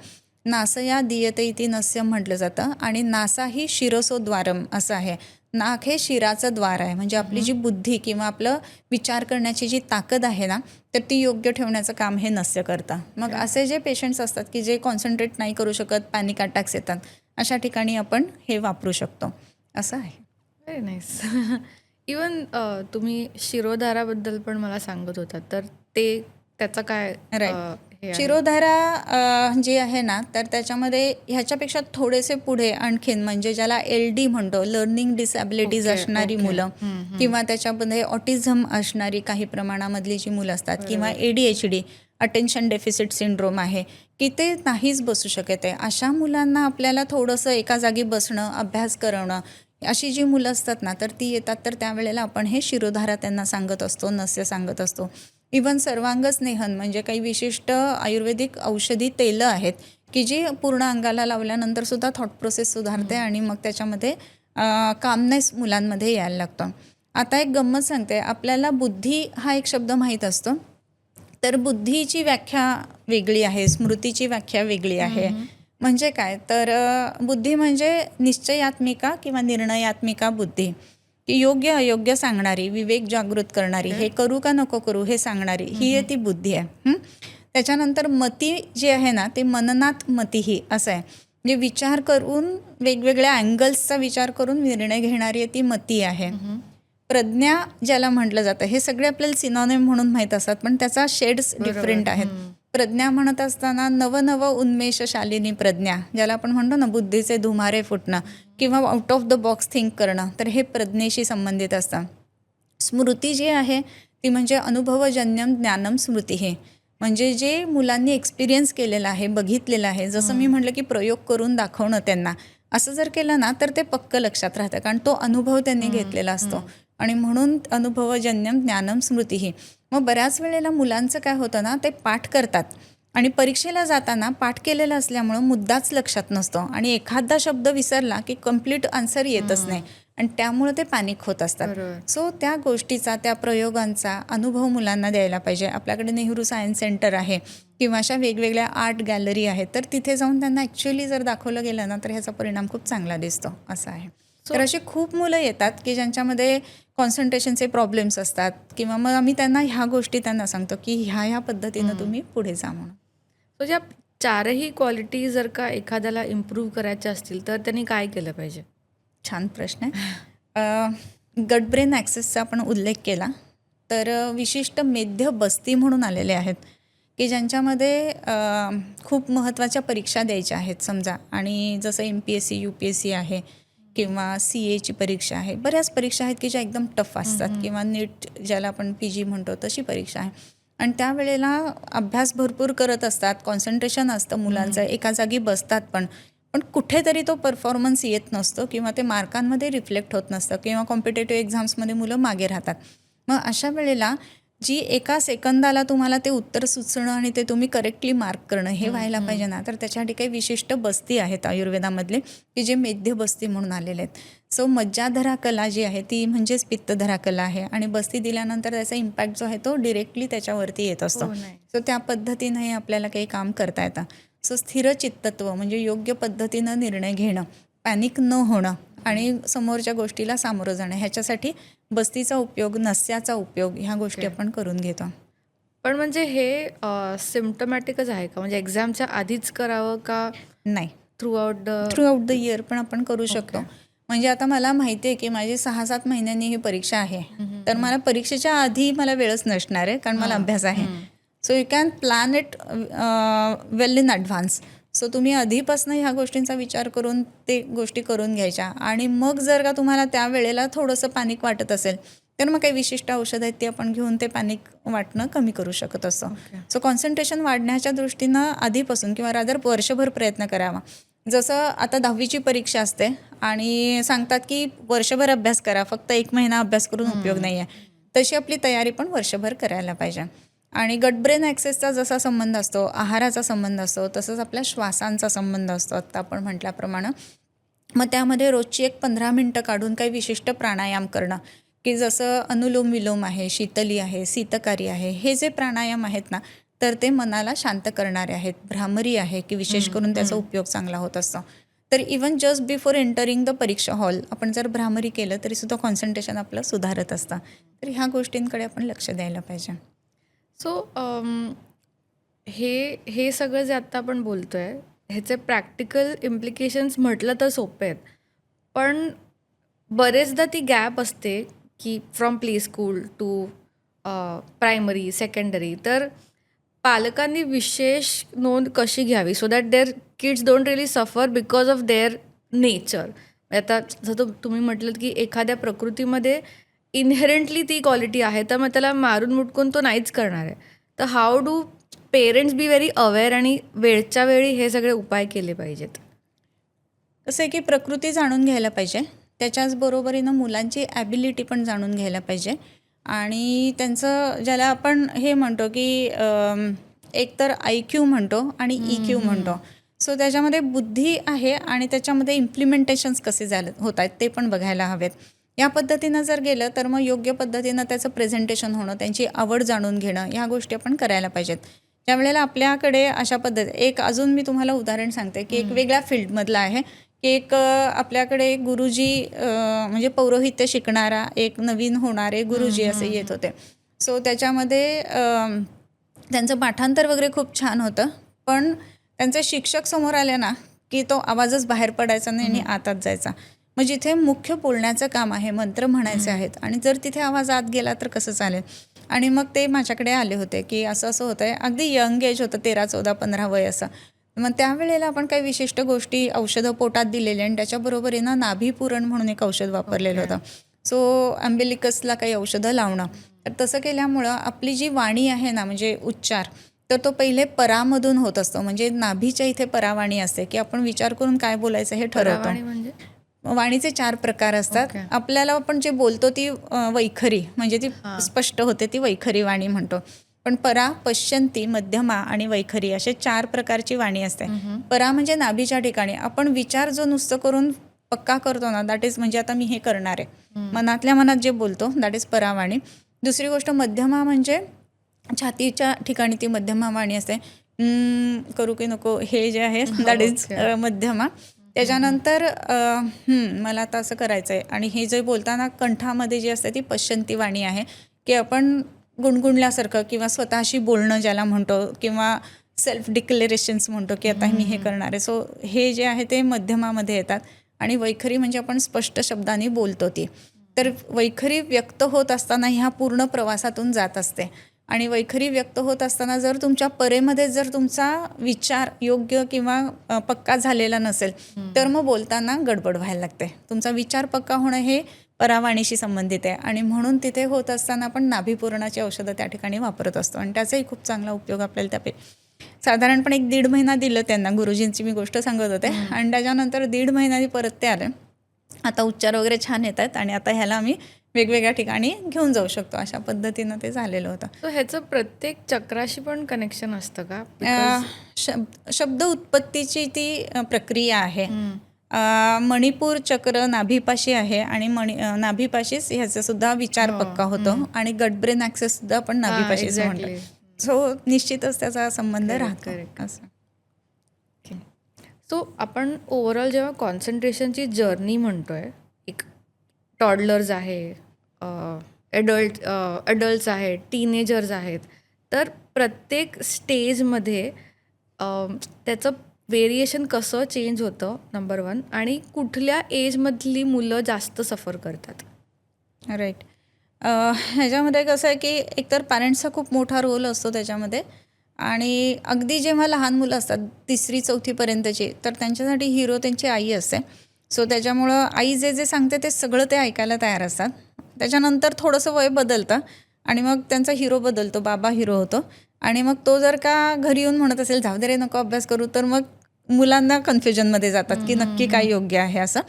नासया दीयते इति नस्यम म्हटलं जातं आणि नासा ही शिरसोद्वारम असं आहे. नाक हे शिराचं द्वार आहे, म्हणजे आपली जी बुद्धी किंवा आपलं विचार करण्याची जी ताकद आहे ना, तर ती योग्य ठेवण्याचं काम हे नस्य करतं. मग असे जे पेशंट्स असतात की जे कॉन्सन्ट्रेट नाही करू शकत, पॅनिक अटॅक्स येतात, अशा ठिकाणी आपण हे वापरू शकतो, असं आहे. Very nice. इवन तुम्ही शिरोधाराबद्दल पण मला सांगत होता, तर ते त्याचं काय राईट. हे आहे? शिरोधारा जी आहे ना, तर त्याच्यामध्ये ह्याच्यापेक्षा थोडेसे पुढे आणखीन, म्हणजे ज्याला LD म्हणतो, लर्निंग डिसॅबिलिटीज असणारी मुलं, किंवा त्याच्यामध्ये ऑटिझम असणारी काही प्रमाणामधली जी मुलं असतात, किंवा ADHD, अटेन्शन डेफिसिट सिंड्रोम आहे, की ते नाहीच बसू शकत आहे, अशा मुलांना आपल्याला थोडंसं एका जागी बसणं, अभ्यास करणं, अशी जी मुलं असतात ना, तर ती येतात, तर त्यावेळेला आपण हे शिरोधारा त्यांना सांगत असतो, नस्य सांगत असतो. इवन सर्वांग स्नेहन, म्हणजे काही विशिष्ट आयुर्वेदिक औषधी तेलं आहेत की जी पूर्ण अंगाला लावल्यानंतर सुद्धा थॉट प्रोसेस सुधारते आणि मग त्याच्यामध्ये कामनेस मुलांमध्ये यायला लागतो. आता एक गंमत सांगते, आपल्याला बुद्धी हा एक शब्द माहीत असतो, तर बुद्धीची व्याख्या वेगळी आहे, स्मृतीची व्याख्या वेगळी आहे. म्हणजे काय, तर बुद्धी म्हणजे निश्चयात्मिका किंवा निर्णयात्मिका बुद्धी, की योग्य अयोग्य सांगणारी, विवेक जागृत करणारी, हे करू का नको करू हे सांगणारी, ही ती बुद्धी आहे. त्याच्यानंतर मती जी आहे ना, ते मननात मतीही असं आहे, म्हणजे विचार करून, वेगवेगळ्या अँगल्सचा विचार करून निर्णय घेणारी ती मती आहे. प्रज्ञा ज्याला म्हटलं जातं, हे सगळे आपल्याला सिनॉनिम म्हणून माहीत असतात, पण त्याचा शेड्स डिफरंट आहेत. प्रज्ञा म्हणत असताना नवनव उन्मेषशालिनी प्रज्ञा, ज्याला आपण म्हणतो ना बुद्धीचे धुमारे फुटणं किंवा out of the box think करणं, तर हे प्रज्ञेशी संबंधित असतं. स्मृती जी आहे ती म्हणजे अनुभवजन्यम ज्ञानम स्मृती, हे म्हणजे जे मुलांनी एक्सपिरियन्स केलेलं आहे, बघितलेलं आहे, जसं मी म्हटलं की प्रयोग करून दाखवणं त्यांना, असं जर केलं ना तर ते पक्क लक्षात राहतं, कारण तो अनुभव त्यांनी घेतलेला असतो. आणि म्हणून अनुभवजन्यम ज्ञानम स्मृती. मग बऱ्याच वेळेला मुलांचं काय होतं ना, ते पाठ करतात आणि परीक्षेला जाताना पाठ केलेलं असल्यामुळं मुद्दाच लक्षात नसतो आणि एखादा शब्द विसरला की कम्प्लीट आन्सर येतच नाही आणि त्यामुळे ते पॅनिक होत असतात. सो त्या गोष्टीचा, त्या प्रयोगांचा अनुभव मुलांना द्यायला पाहिजे. आपल्याकडे नेहरू सायन्स सेंटर आहे किंवा अशा वेगवेगळ्या आर्ट गॅलरी आहेत, तर तिथे जाऊन त्यांना ॲक्च्युअली जर दाखवलं गेलं ना, तर ह्याचा परिणाम खूप चांगला दिसतो, असं आहे. तर अशी खूप मुलं येतात की ज्यांच्यामध्ये कॉन्सन्ट्रेशनचे प्रॉब्लेम्स असतात, किंवा मग आम्ही त्यांना ह्या गोष्टी त्यांना सांगतो की ह्या पद्धतीनं तुम्ही पुढे जा म्हणून. सो ज्या 4ही क्वालिटी जर का एखाद्याला इम्प्रूव्ह करायच्या असतील, तर त्यांनी काय केलं पाहिजे? छान प्रश्न आहे. गट ब्रेन ॲक्सेसचा आपण उल्लेख केला तर विशिष्ट मेध्य बस्ती म्हणून आलेले आहेत की ज्यांच्यामध्ये खूप महत्त्वाच्या परीक्षा द्यायच्या आहेत समजा, आणि जसं MPSC UPSC आहे किंवा CAची परीक्षा आहे, बऱ्याच परीक्षा आहेत की ज्या एकदम टफ असतात, किंवा नीट ज्याला आपण PG म्हणतो तशी परीक्षा आहे. आणि त्यावेळेला अभ्यास भरपूर करत असतात, कॉन्सन्ट्रेशन असतं मुलांचं, एका जागी बसतात पण कुठेतरी तो परफॉर्मन्स येत नसतो किंवा ते मार्कांमध्ये रिफ्लेक्ट होत नसतं, किंवा कॉम्पिटेटिव्ह एक्झाम्समध्ये मुलं मागे राहतात. मग अशा वेळेला जी एका सेकंदाला तुम्हाला ते उत्तर सुचणं आणि ते तुम्ही करेक्टली मार्क करणं हे व्हायला पाहिजे ना, तर त्याच्यासाठी काही विशिष्ट बस्ती आहेत आयुर्वेदामधले की जे मेध्य बस्ती म्हणून आलेले आहेत. सो मज्जाधरा कला जी आहे ती म्हणजेच पित्तधरा कला आहे, आणि बस्ती दिल्यानंतर त्याचा इम्पॅक्ट जो आहे तो डिरेक्टली त्याच्यावरती येत असतो. सो त्या पद्धतीनंही आपल्याला काही काम करता येतं. सो स्थिर चित्तत्व म्हणजे योग्य पद्धतीनं निर्णय घेणं, पॅनिक न होणं आणि समोरच्या गोष्टीला सामोरं जाणं, ह्याच्यासाठी बस्तीचा उपयोग, नस्याचा उपयोग ह्या गोष्टी आपण करून घेतो. पण म्हणजे हे सिम्पटमॅटिकच आहे का, म्हणजे एक्झामच्या आधीच करावं का नाही, थ्रू आउट द इयर पण आपण करू शकतो. म्हणजे आता मला माहिती आहे की माझी 6-7 महिन्यांनी ही परीक्षा आहे, तर मला परीक्षेच्या आधी मला वेळच नसणार आहे कारण मला अभ्यास आहे. So you can plan it well in advance. So तुम्ही आधीपासून ह्या गोष्टींचा विचार करून ते गोष्टी करून घ्यायच्या, आणि मग जर का तुम्हाला त्या वेळेला थोडंसं पॅनिक वाटत असेल तर मग काही विशिष्ट औषध आहेत ती आपण घेऊन ते पॅनिक वाटणं कमी करू शकत असतो. सो कॉन्सन्ट्रेशन वाढण्याच्या दृष्टीनं आधीपासून किंवा रादर वर्षभर प्रयत्न करावा. जसं आता 10वीची परीक्षा असते आणि सांगतात की वर्षभर अभ्यास करा, फक्त 1 महिना अभ्यास करून उपयोग नाही आहे, तशी आपली तयारी पण वर्षभर करायला पाहिजे. आणि गट ब्रेन ॲक्सेसचा जसा संबंध असतो, आहाराचा संबंध असतो, तसंच आपल्या श्वासांचा संबंध असतो आत्ता आपण म्हटल्याप्रमाणे. मग त्यामध्ये रोजची एक 15 मिनटं काढून काही विशिष्ट प्राणायाम करणं, की जसं अनुलोम विलोम आहे, शीतली आहे, शीतकारी आहे, हे जे प्राणायाम आहेत ना, तर ते मनाला शांत करणारे आहेत. भ्रामरी आहे की विशेष करून त्याचा उपयोग चांगला होत असतो. तर even just before entering the परीक्षा हॉल आपण जर भ्रामरी केलं तरीसुद्धा कॉन्सन्ट्रेशन आपलं सुधारत असतं. तर ह्या गोष्टींकडे आपण लक्ष द्यायला पाहिजे. सो हे सगळं जे आत्ता आपण बोलतोय ह्याचे प्रॅक्टिकल इम्प्लिकेशन्स म्हटलं तर सोपे आहेत, पण बरेचदा ती गॅप असते की from play school to primary secondary. तर पालकांनी विशेष नोंद कशी घ्यावी so that their kids don't really suffer because of their nature. आता जसं तुम्ही म्हटलं की एखाद्या प्रकृतीमध्ये इनहेरंटली ती क्वालिटी आहे, तर मग त्याला मारून मुटकून तो नाहीच करणार आहे. तर how do parents be very aware आणि वेळच्या वेळी हे सगळे उपाय केले पाहिजेत? कसं आहे की प्रकृती जाणून घ्यायला पाहिजे, त्याच्याच बरोबरीनं मुलांची ॲबिलिटी पण जाणून घ्यायला पाहिजे, आणि त्यांचं ज्याला आपण हे म्हणतो की एकतर IQ म्हणतो आणि EQ म्हणतो. सो त्याच्यामध्ये बुद्धी आहे आणि त्याच्यामध्ये इम्प्लिमेंटेशन्स कसे होत आहेत ते पण बघायला हवेत. या पद्धतीनं जर गेलं तर मग योग्य पद्धतीनं त्याचं प्रेझेंटेशन होणं, त्यांची आवड जाणून घेणं, ह्या गोष्टी आपण करायला पाहिजेत. त्यावेळेला आपल्याकडे अशा एक अजून मी तुम्हाला उदाहरण सांगते की एक वेगळ्या फील्डमधलं आहे की एक आपल्याकडे गुरुजी म्हणजे पौरोहित्य शिकणारा एक नवीन होणारे गुरुजी असे येत होते. सो त्याच्यामध्ये त्यांचं पाठांतर वगैरे खूप छान होतं, पण त्यांचे शिक्षक समोर आले ना की तो आवाजच बाहेर पडायचा नाही आणि आतच जायचा. मग जिथे मुख्य बोलण्याचं काम आहे, मंत्र म्हणायचे आहेत, आणि जर तिथे आवाज आत गेला तर कसं चालेल. आणि मग ते माझ्याकडे आले होते की असं असं होतं आहे, अगदी यंग एज होतं, 13, 14, 15 वय असं. मग त्यावेळेला आपण काही विशिष्ट गोष्टी औषधं पोटात दिलेले, आणि त्याच्याबरोबरीनं नाभीपुरण म्हणून एक औषध वापरलेलं होतं. सो अम्बिलिकसला काही औषधं लावणं. तर तसं केल्यामुळं आपली जी वाणी आहे ना, म्हणजे उच्चार, तर तो पहिले परामधून होत असतो. म्हणजे नाभीच्या इथे परावाणी असते की आपण विचार करून काय बोलायचं हे ठरवतो. म्हणजे वाणीचे 4 प्रकार असतात. आपल्याला आपण जे बोलतो ती वैखरी म्हणजे ती स्पष्ट होते, ती वैखरी वाणी म्हणतो. पण परा, पश्यंती, मध्यमा आणि वैखरी असे 4 प्रकारची वाणी असते. परा म्हणजे नाभीच्या ठिकाणी आपण विचार जो नुसतं करून पक्का करतो ना, दॅट इज म्हणजे आता मी हे करणार आहे, मनातल्या मनात जे बोलतो दॅट इज परावाणी. दुसरी गोष्ट मध्यमा म्हणजे छातीच्या ठिकाणी ती मध्यमा वाणी असते. करू की नको हे जे आहे दॅट इज मध्यमा. त्याच्यानंतर मला आता असं करायचं आहे, आणि हे जे बोलताना कंठामध्ये जी असते ती पश्यंती वाणी आहे की आपण गुणगुणल्यासारखं किंवा स्वतःशी बोलणं ज्याला म्हणतो, किंवा सेल्फ डिक्लेरेशन्स म्हणतो की आता मी हे करणार आहे. सो हे जे आहे ते मध्यमामध्ये येतात. आणि वैखरी म्हणजे आपण स्पष्ट शब्दांनी बोलतो ती. तर वैखरी व्यक्त होत असताना ह्या पूर्ण प्रवासातून जात असते आणि वैखरी व्यक्त होत असताना जर तुमच्या परेमध्ये जर तुमचा विचार योग्य किंवा पक्का झालेला नसेल तर मग बोलताना गडबड व्हायला लागते. तुमचा विचार पक्का होणं हे परावाणीशी संबंधित आहे आणि म्हणून तिथे होत असताना आपण नाभीपूरणाची औषधं त्या ठिकाणी वापरत असतो आणि त्याचाही खूप चांगला उपयोग आपल्याला साधारणपणे 1-1.5 महिना दिलं त्यांना. गुरुजींची मी गोष्ट सांगत होते आणि त्याच्यानंतर 1.5 महिन्यानी परत ते आले. आता उच्चार वगैरे छान येत आहेत आणि आता ह्याला आम्ही वेगवेगळ्या ठिकाणी घेऊन जाऊ शकतो. अशा पद्धतीनं ते झालेलं होतं. तर ह्याचं प्रत्येक चक्राशी पण कनेक्शन असतं का? शब्द उत्पत्तीची ती प्रक्रिया आहे. मणिपूर चक्र नाभीपाशी आहे आणि नाभीपाशीच ह्याचा सुद्धा विचार पक्का होतो आणि गट ब्रेन ॲक्सेस सुद्धा आपण नाभीपाशीच म्हणतो. सो निश्चितच त्याचा संबंध राहतो असं. सो आपण ओव्हरऑल जेव्हा कॉन्सन्ट्रेशनची जर्नी म्हणतोय, एक टॉडलर्स आहे, अडल्ट्स आहेत, टीनेजर्स आहेत, तर प्रत्येक स्टेजमध्ये त्याचं व्हेरिएशन कसं चेंज होतं नंबर 1 आणि कुठल्या एजमधली मुलं जास्त सफर करतात? राईट. ह्याच्यामध्ये कसं आहे की एकतर पॅरेंट्सचा खूप मोठा रोल असतो त्याच्यामध्ये आणि अगदी जेव्हा लहान मुलं असतात 3री-4थीपर्यंतची तर त्यांच्यासाठी हिरो त्यांची आई असते. सो त्याच्यामुळं आई जे जे सांगते ते सगळं ते ऐकायला तयार असतात. त्याच्यानंतर थोडंसं वय बदलतं आणि मग त्यांचा हिरो बदलतो, बाबा हिरो होतो आणि मग तो जर का घरी येऊन म्हणत असेल जाऊ दे रे नको अभ्यास करू तर मग मुलांना कन्फ्युजनमध्ये जातात की नक्की काय योग्य आहे असं.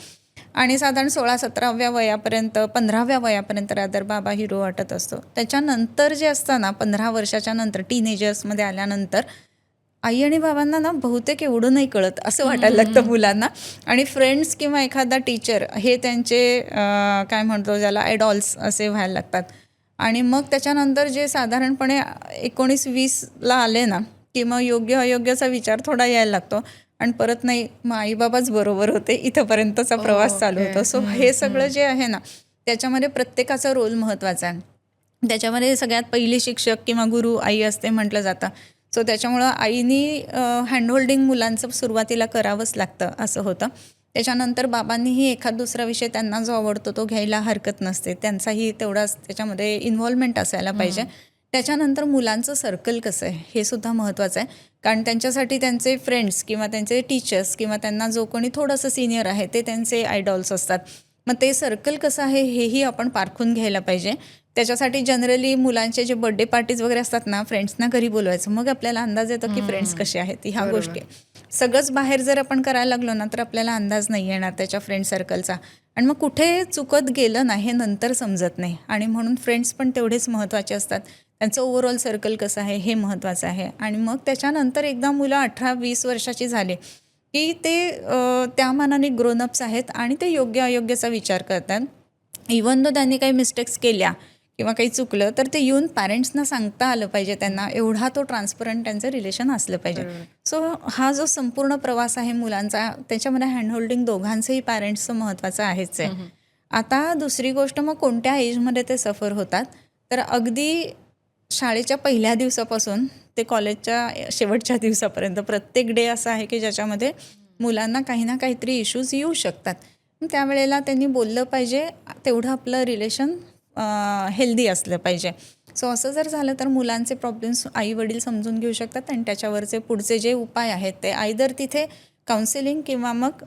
आणि साधारण 16-17व्या वयापर्यंत 15व्या वयापर्यंत रादर बाबा हिरो वाटत असतो. त्याच्यानंतर जे असतं ना 15 वर्षाच्या नंतर टीनेजर्समध्ये आल्यानंतर आई आणि बाबांना ना बहुतेक एवढं नाही कळत असं वाटायला लागतं मुलांना आणि फ्रेंड्स किंवा एखादा टीचर हे त्यांचे काय म्हणतो ज्याला आयडॉल्स असे व्हायला लागतात. आणि मग त्याच्यानंतर जे साधारणपणे 19-20ला आले ना की मग योग्य अयोग्याचा विचार थोडा यायला लागतो आणि परत नाही मग आईबाबाच बरोबर होते इथंपर्यंतचा प्रवास चालू होतो. सो हे सगळं जे आहे ना त्याच्यामध्ये प्रत्येकाचा रोल महत्त्वाचा आहे. त्याच्यामध्ये सगळ्यात पहिली शिक्षक किंवा गुरु आई असते म्हटलं जातं. सो त्याच्यामुळं आईनी हँडहोल्डिंग मुलांचं सुरुवातीला करावंच लागतं असं होतं. त्याच्यानंतर बाबांनीही एखाद दुसरा विषय त्यांना जो आवडतो तो घ्यायला हरकत नसते. त्यांचाही तेवढाच त्याच्यामध्ये इन्व्हॉल्वमेंट असायला पाहिजे. त्याच्यानंतर मुलांचं सर्कल कसं आहे हे सुद्धा महत्त्वाचं आहे कारण त्यांच्यासाठी त्यांचे फ्रेंड्स किंवा त्यांचे टीचर्स किंवा त्यांना जो कोणी थोडंसं सिनियर आहे ते त्यांचे आयडॉल्स असतात. मग ते सर्कल कसं आहे हेही आपण पारखून घ्यायला पाहिजे. त्याच्यासाठी जनरली मुलांचे जे बर्थडे पार्टीज वगैरे असतात ना फ्रेंड्सना घरी बोलवायचं मग आपल्याला अंदाज येतो की फ्रेंड्स कसे आहेत ह्या गोष्टी. सगळंच बाहेर जर आपण करायला लागलो ना तर आपल्याला अंदाज नाही येणार त्याच्या फ्रेंड सर्कलचा आणि मग कुठे चुकत गेलं ना हे नंतर समजत नाही आणि म्हणून फ्रेंड्स पण तेवढेच महत्त्वाचे असतात. त्यांचं ओव्हरऑल सर्कल कसं आहे हे महत्त्वाचं आहे. आणि मग त्याच्यानंतर एकदा मुलं 18-20 वर्षाची झाले की ते त्या मानाने ग्रोनअप्स आहेत आणि ते योग्य अयोग्याचा विचार करतात. इवन दो त्यांनी काही मिस्टेक्स केल्या किंवा काही चुकलं तर ते येऊन पॅरेंट्सना सांगता आलं पाहिजे त्यांना. एवढा तो ट्रान्सपरंट त्यांचं रिलेशन असलं पाहिजे. सो हा जो संपूर्ण प्रवास आहे मुलांचा त्याच्यामध्ये हँडहोल्डिंग दोघांचंही पॅरेंट्सचं महत्त्वाचं आहेच आहे. आता दुसरी गोष्ट मग कोणत्या एजमध्ये ते सफर होतात तर अगदी शाळेच्या पहिल्या दिवसापासून ते कॉलेजच्या शेवटच्या दिवसापर्यंत प्रत्येक डे असा आहे की ज्याच्यामध्ये मुलांना काही ना काहीतरी इश्यूज येऊ शकतात. त्यावेळेला त्यांनी बोललं पाहिजे. तेवढं आपलं रिलेशन हेल्दी असलं पाहिजे. सो असं जर झालं तर मुलांचे प्रॉब्लेम्स आई वडील समजून घेऊ शकतात आणि त्याच्यावरचे पुढचे जे उपाय आहेत ते आयदर तिथे काउन्सिलिंग किंवा मग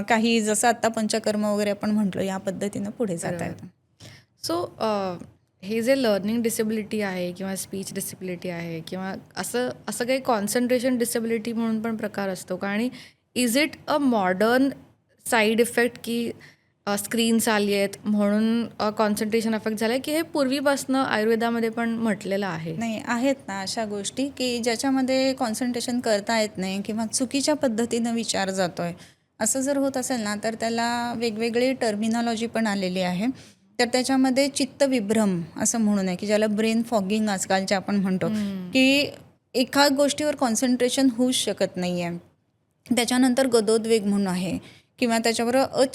काही जसं आत्ता पंचकर्म वगैरे आपण म्हटलो या पद्धतीनं पुढे जाता येतं. सो हे जे लर्निंग डिसेबिलिटी आहे किंवा स्पीच डिसेबिलिटी आहे किंवा असं काही कॉन्सन्ट्रेशन डिसेबिलिटी म्हणून पण प्रकार असतो का? आणि is it a modern side effect की स्क्रीन्स आली आहेत म्हणून कॉन्सन्ट्रेशन अफेक्ट झालं आहे की हे पूर्वीपासनं आयुर्वेदामध्ये पण म्हटलेलं आहे? नाही आहेत ना अशा गोष्टी की ज्याच्यामध्ये कॉन्सन्ट्रेशन करता येत नाही किंवा चुकीच्या पद्धतीनं विचार जातो आहे. असं जर होत असेल ना तर त्याला वेगवेगळी टर्मिनॉलॉजी पण आलेली आहे. तर त्याच्यामध्ये चित्तविभ्रम असं म्हणून आहे की ज्याला ब्रेन फॉगिंग आजकालचे आपण म्हणतो की एका गोष्टीवर कॉन्सन्ट्रेशन होऊच शकत नाही आहे. त्याच्यानंतर गदोद्वेग म्हणून आहे किंवा त्याच्याबरोबर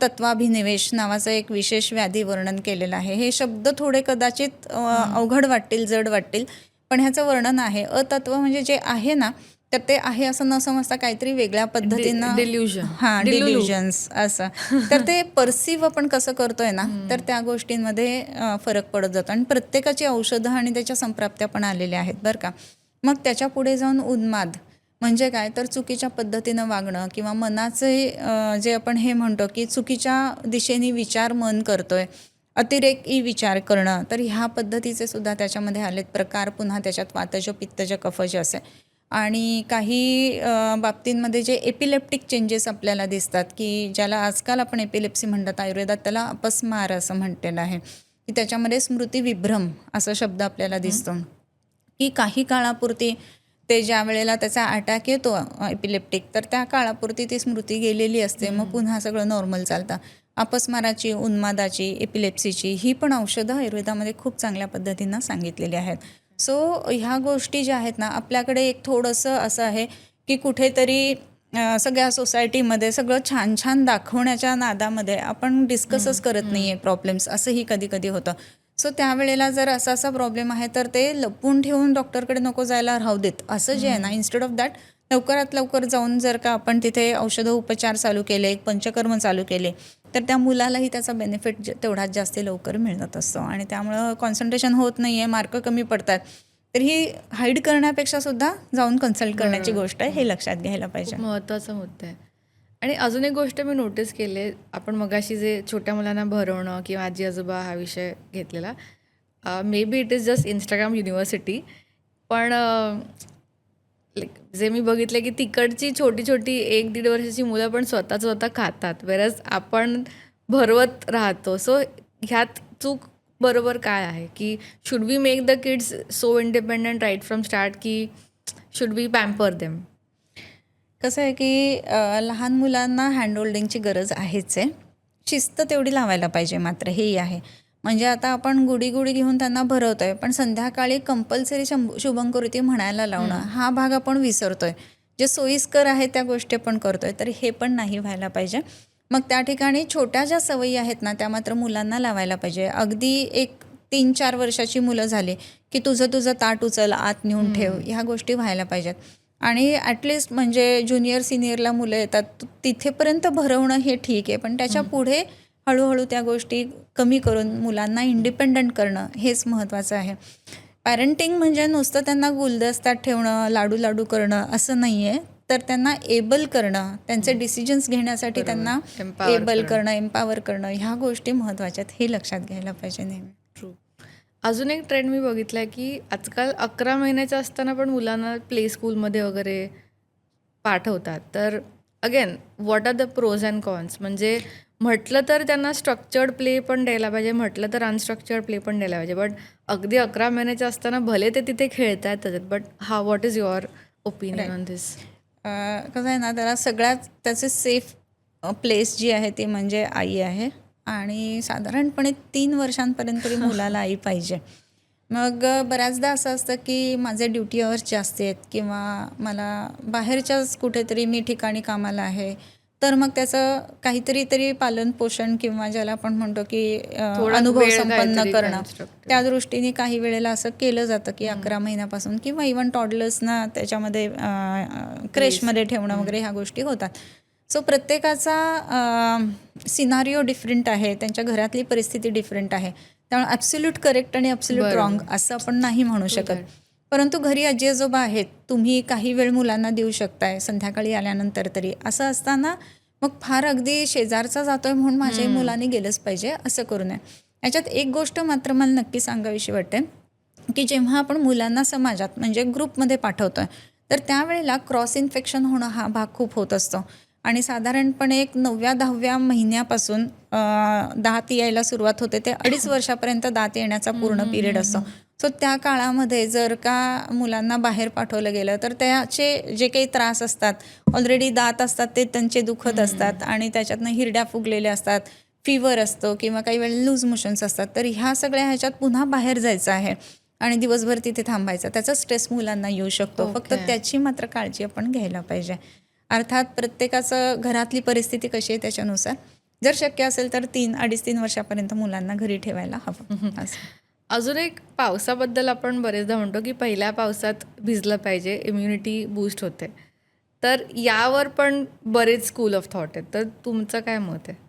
तत्वाभिनिवेश नावाचं एक विशेष व्याधी वर्णन केलेलं आहे. हे शब्द थोडे कदाचित अवघड वाटतील, जड वाटतील, पण ह्याचं वर्णन आहे. अतत्व म्हणजे जे आहे ना तर ते आहे असं न समजता काहीतरी वेगळ्या पद्धतीनं delusion. हां, डिल्युजन्स असं. तर ते परसिव्ह आपण कसं करतोय ना, तर त्या गोष्टींमध्ये फरक पडत जातो आणि प्रत्येकाची औषधं आणि त्याच्या संप्राप्त्या पण आलेल्या आहेत बरं का. मग त्याच्या पुढे जाऊन उन्माद म्हणजे काय, तर चुकीच्या पद्धतीनं वागणं किंवा मनाचे जे आपण हे म्हणतो की चुकीच्या दिशेने विचार मन करतोय, अतिरेकी विचार करणं, तर ह्या पद्धतीचे सुद्धा त्याच्यामध्ये आलेत प्रकार. पुन्हा त्याच्यात वातज पित्तज कफज असे आणि काही बाबतींमध्ये जे एपिलेप्टिक चेंजेस आपल्याला दिसतात की ज्याला आजकाल आपण एपिलेप्सी म्हणतात, आयुर्वेदात त्याला अपस्मार असं म्हटलेलं आहे की त्याच्यामध्ये स्मृती विभ्रम असा शब्द आपल्याला दिसतो की काही काळापुरती ते ज्या वेळेला त्याचा अटॅक येतो एपिलेप्टिक, तर त्या काळापुरती ती स्मृती गेलेली असते, मग पुन्हा सगळं नॉर्मल चालतं. अपस्माराची, उन्मादाची, एपिलेप्सीची ही पण औषधं आयुर्वेदामध्ये खूप चांगल्या पद्धतीनं सांगितलेली आहेत. सो ह्या गोष्टी ज्या आहेत ना, आपल्याकडे एक थोडंसं असं आहे की कुठेतरी सगळ्या सोसायटीमध्ये सगळं छान छान दाखवण्याच्या नादामध्ये आपण डिस्कसच करत नाही आहे प्रॉब्लेम्स, असंही कधी कधी होतं. सो त्यावेळेला जर असा असा प्रॉब्लेम आहे तर ते लपवून ठेवून डॉक्टरकडे नको जायला राहू देत, असं जे आहे ना, इन्स्टेड ऑफ दॅट लवकरात लवकर जाऊन जर का आपण तिथे औषधं उपचार चालू केले, एक पंचकर्म चालू केले, तर त्या मुलालाही त्याचा बेनिफिट तेवढाच जास्त लवकर मिळत असतो आणि त्यामुळं कॉन्सन्ट्रेशन होत नाही आहे, मार्क कमी पडतात, तर ही हाईड करण्यापेक्षा सुद्धा जाऊन कन्सल्ट करण्याची गोष्ट आहे, हे लक्षात घ्यायला पाहिजे. महत्त्वाचा मुद्दा आहे. आणि अजून एक गोष्ट मी नोटीस केली आहे, आपण मगाशी जे छोट्या मुलांना भरवणं किंवा आजी आजोबा हा विषय घेतलेला, may be it is just Instagram university, पण लाईक जे मी बघितलं की तिकडची छोटी छोटी 1-1.5 वर्षाची मुलं पण स्वतः खातात, वेरज आपण भरवत राहतो. सो ह्यात चूक बरोबर काय आहे की should we make the kids so independent right from start की शुड वी पॅम्पर देम? कसं आहे की लहान मुलांना हँडहोल्डिंगची गरज आहेच आहे, शिस्त तेवढी लावायला पाहिजे मात्र हेही आहे. म्हणजे आता आपण गुढी घेऊन त्यांना भरवतोय, पण संध्याकाळी कंपल्सरी शुभंकरोती म्हणायला लावणं हा भाग आपण विसरतोय. जे सोयीस्कर आहे त्या गोष्टी आपण करतोय, तर हे पण नाही व्हायला पाहिजे. मग त्या ठिकाणी छोट्या ज्या सवयी आहेत ना, त्या मात्र मुलांना लावायला पाहिजे. अगदी एक 3-4 वर्षाची मुलं झाली की तुझं ताट उचल, आत नेऊन ठेव, ह्या गोष्टी व्हायला पाहिजेत. आणि ॲटलिस्ट म्हणजे ज्युनियर सिनियरला मुलं येतात तिथेपर्यंत भरवणं हे ठीक आहे, पण त्याच्या पुढे हळूहळू त्या गोष्टी कमी करून मुलांना इंडिपेंडंट करणं हेच महत्त्वाचं आहे. पॅरेंटिंग म्हणजे नुसतं त्यांना गुलदस्त्यात ठेवणं, लाडू करणं असं नाही आहे, तर त्यांना एबल करणं, त्यांचे डिसिजन्स घेण्यासाठी त्यांना एबल करणं, एम्पावर करणं, ह्या गोष्टी महत्त्वाच्या आहेत, हे लक्षात घ्यायला पाहिजे नेहमी. ट्रू. अजून एक ट्रेंड मी बघितला आहे की आजकाल 11 महिन्याचं असताना पण मुलांना प्ले स्कूलमध्ये वगैरे पाठवतात. तर again what are the pros and cons? म्हणजे म्हटलं तर त्यांना स्ट्रक्चर्ड प्ले पण द्यायला पाहिजे, म्हटलं तर अनस्ट्रक्चर्ड प्ले पण द्यायला पाहिजे, बट अगदी 11 महिन्याचे असताना भले ते तिथे खेळतात त्याच्यात, but what is your opinion on this? कसं आहे ना, त्याला सगळ्यात त्याचे सेफ प्लेस जी आहे ती म्हणजे आई आहे आणि साधारणपणे 3 वर्षांपर्यंत तरी मुलाला आई पाहिजे. मग बऱ्याचदा असं असतं की माझे ड्युटी अवर्स जास्त आहेत किंवा मला बाहेरच्याच कुठेतरी मी ठिकाणी कामाला आहे, तर मग त्याचं काहीतरी तरी पालन पोषण किंवा ज्याला आपण म्हणतो की अनुभव संपन्न करणं, त्या दृष्टीने काही वेळेला असं केलं जातं की 11 महिन्यापासून किंवा इव्हन टॉडलर्सना त्याच्यामध्ये क्रेशमध्ये ठेवणं वगैरे ह्या गोष्टी होतात. सो प्रत्येकाचा सिनारिओ डिफरंट आहे, त्यांच्या घरातली परिस्थिती डिफरंट आहे, त्यामुळे ॲब्सोल्यूट करेक्ट आणि ॲब्सोल्यूट रॉंग असं आपण नाही म्हणू शकत. परंतु घरी आजी आजोबा आहेत, तुम्ही काही वेळ मुलांना देऊ शकताय संध्याकाळी आल्यानंतर तरी, असं असताना मग फार अगदी शेजारचा जातोय म्हणून माझ्याही मुलांनी गेलंच पाहिजे असं करू नये. याच्यात एक गोष्ट मात्र मला नक्की सांगावीशी वाटते की जेव्हा आपण मुलांना समाजात म्हणजे ग्रुपमध्ये पाठवतोय, तर त्यावेळेला क्रॉस इन्फेक्शन होणं हा भाग खूप होत असतो आणि साधारणपणे एक 9व्या-10व्या महिन्यापासून दात यायला सुरुवात होते, ते 2.5 वर्षापर्यंत दात येण्याचा पूर्ण पिरियड असतो. सो त्या काळामध्ये जर का मुलांना बाहेर पाठवलं गेलं तर त्याचे जे काही त्रास असतात, ऑलरेडी दात असतात ते त्यांचे दुखत असतात आणि त्याच्यातनं हिरड्या फुगलेल्या असतात, फिवर असतो किंवा काही वेळेला लूज मोशन्स असतात, तर ह्या सगळ्या ह्याच्यात पुन्हा बाहेर जायचं आहे आणि दिवसभर तिथे थांबायचं, त्याचा स्ट्रेस मुलांना येऊ शकतो. फक्त त्याची मात्र काळजी आपण घ्यायला पाहिजे. अर्थात प्रत्येकाचं घरातली परिस्थिती कशी आहे त्याच्यानुसार जर शक्य असेल तर 3-3.5 वर्षापर्यंत मुलांना घरी ठेवायला हवं. असं अजून एक पावसाबद्दल आपण बरेचदा म्हणतो की पहिल्या पावसात भिजलं पाहिजे, इम्युनिटी बूस्ट होते. तर यावर पण बरेच स्कूल ऑफ थॉट आहेत. तर तुमचं काय मत आहे?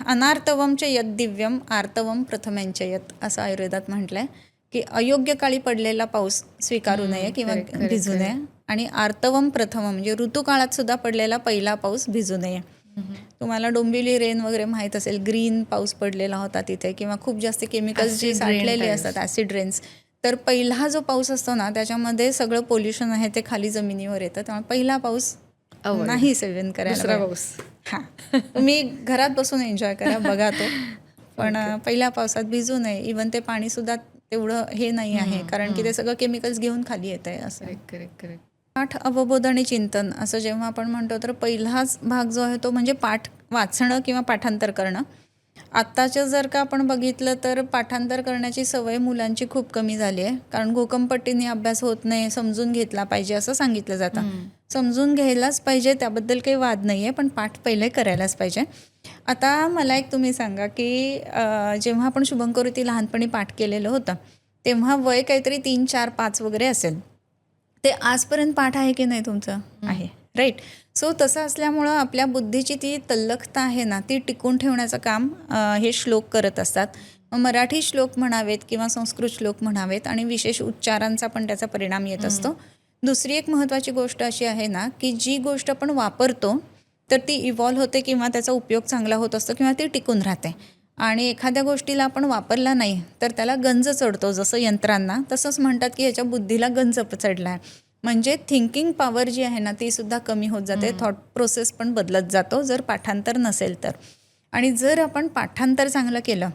अनार्तवम च यद दिव्यम आर्तवम प्रथमेंच यत असं आयुर्वेदात म्हटलं आहे की अयोग्य काळी पडलेला पाऊस स्वीकारू नये किंवा correct, correct, भिजू नये. आणि आर्तवम प्रथम म्हणजे ऋतुकाळात सुद्धा पडलेला पहिला पाऊस भिजू नये. तुम्हाला डोंबिवली रेन वगैरे माहीत असेल, ग्रीन पाऊस पडलेला होता तिथे, किंवा खूप जास्त केमिकल्स जे Acid rain साठलेले types. असतात, ॲसिड रेन्स. तर पहिला जो पाऊस असतो ना त्याच्यामध्ये सगळं पोल्युशन आहे ते खाली जमिनीवर येतं, त्यामुळे पहिला पाऊस Avoid. नाही सेवन करायला दुसरा पाहिजे. पाऊस. हां, तुम्ही घरात बसून एन्जॉय करा, बघा तो. पण पहिल्या पावसात भिजू नये. इवन ते पाणीसुद्धा तेवढं हे नाही आहे, कारण की ते सगळं केमिकल्स घेऊन खाली येत आहे असं. Correct correct correct. पाठ, अवबोध आणि चिंतन असं जेव्हा आपण म्हणतो तर पहिलाच भाग जो आहे तो म्हणजे पाठ वाचणं किंवा पाठांतर करणं. आत्ताचं जर का आपण बघितलं तर पाठांतर करण्याची सवय मुलांची खूप कमी झाली आहे, कारण घोकंपट्टीने अभ्यास होत नाही, समजून घेतला पाहिजे असं सांगितलं जातं. समजून घ्यायलाच पाहिजे, त्याबद्दल काही वाद नाही आहे, पण पाठ पहिले करायलाच पाहिजे. आता मला एक तुम्ही सांगा की जेव्हा आपण शुभंकरोती लहानपणी पाठ केलेलं होतं तेव्हा वय काहीतरी 3, 4, 5 वगैरे असेल. ते आजपर्यंत पाठ आहे की नाही तुमचं? आहे, राईट. सो तसं असल्यामुळं आपल्या बुद्धीची ती तल्लखता आहे ना ती टिकून ठेवण्याचं काम हे श्लोक करत असतात. मग मराठी श्लोक म्हणावेत किंवा संस्कृत श्लोक म्हणावेत, आणि विशेष उच्चारांचा पण त्याचा परिणाम येत असतो. दुसरी एक महत्त्वाची गोष्ट अशी आहे ना की जी गोष्ट आपण वापरतो तर ती इव्हॉल्व होते किंवा त्याचा उपयोग चांगला होत असतो किंवा ती टिकून राहते. आणि एखाद्या गोष्टीला आपण वापरला नाही तर त्याला गंज चढतो, जसं यंत्रांना. तसंच म्हणतात की याच्या बुद्धीला गंज चढला आहे, म्हणजे थिंकिंग पॉवर जी आहे ना ती सुद्धा कमी होत जाते, थॉट प्रोसेस पण बदलत जातो जर पाठांतर नसेल तर. आणि जर आपण पाठांतर चांगलं केलं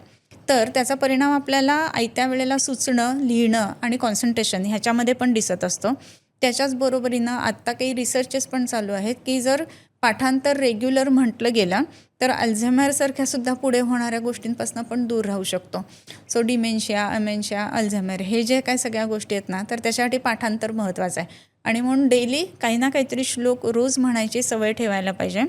तर त्याचा परिणाम आपल्याला आयत्या वेळेला सुचणं, लिहिणं आणि कॉन्सन्ट्रेशन ह्याच्यामध्ये पण दिसत असतो. त्याच्याच बरोबरीनं आत्ता काही रिसर्चेस पण चालू आहेत की जर पाठांतर रेग्युलर म्हटलं गेलं तर अल्झायमरसारख्या सुद्धा पुढे होणाऱ्या गोष्टींपासून पण दूर राहू शकतो. सो डिमेन्शिया, अमेन्शिया, अल्झायमर हे जे काय सगळ्या गोष्टी आहेत ना तर त्याच्यासाठी पाठांतर महत्त्वाचं आहे. आणि म्हणून डेली काही ना काहीतरी श्लोक रोज म्हणायची सवय ठेवायला पाहिजे.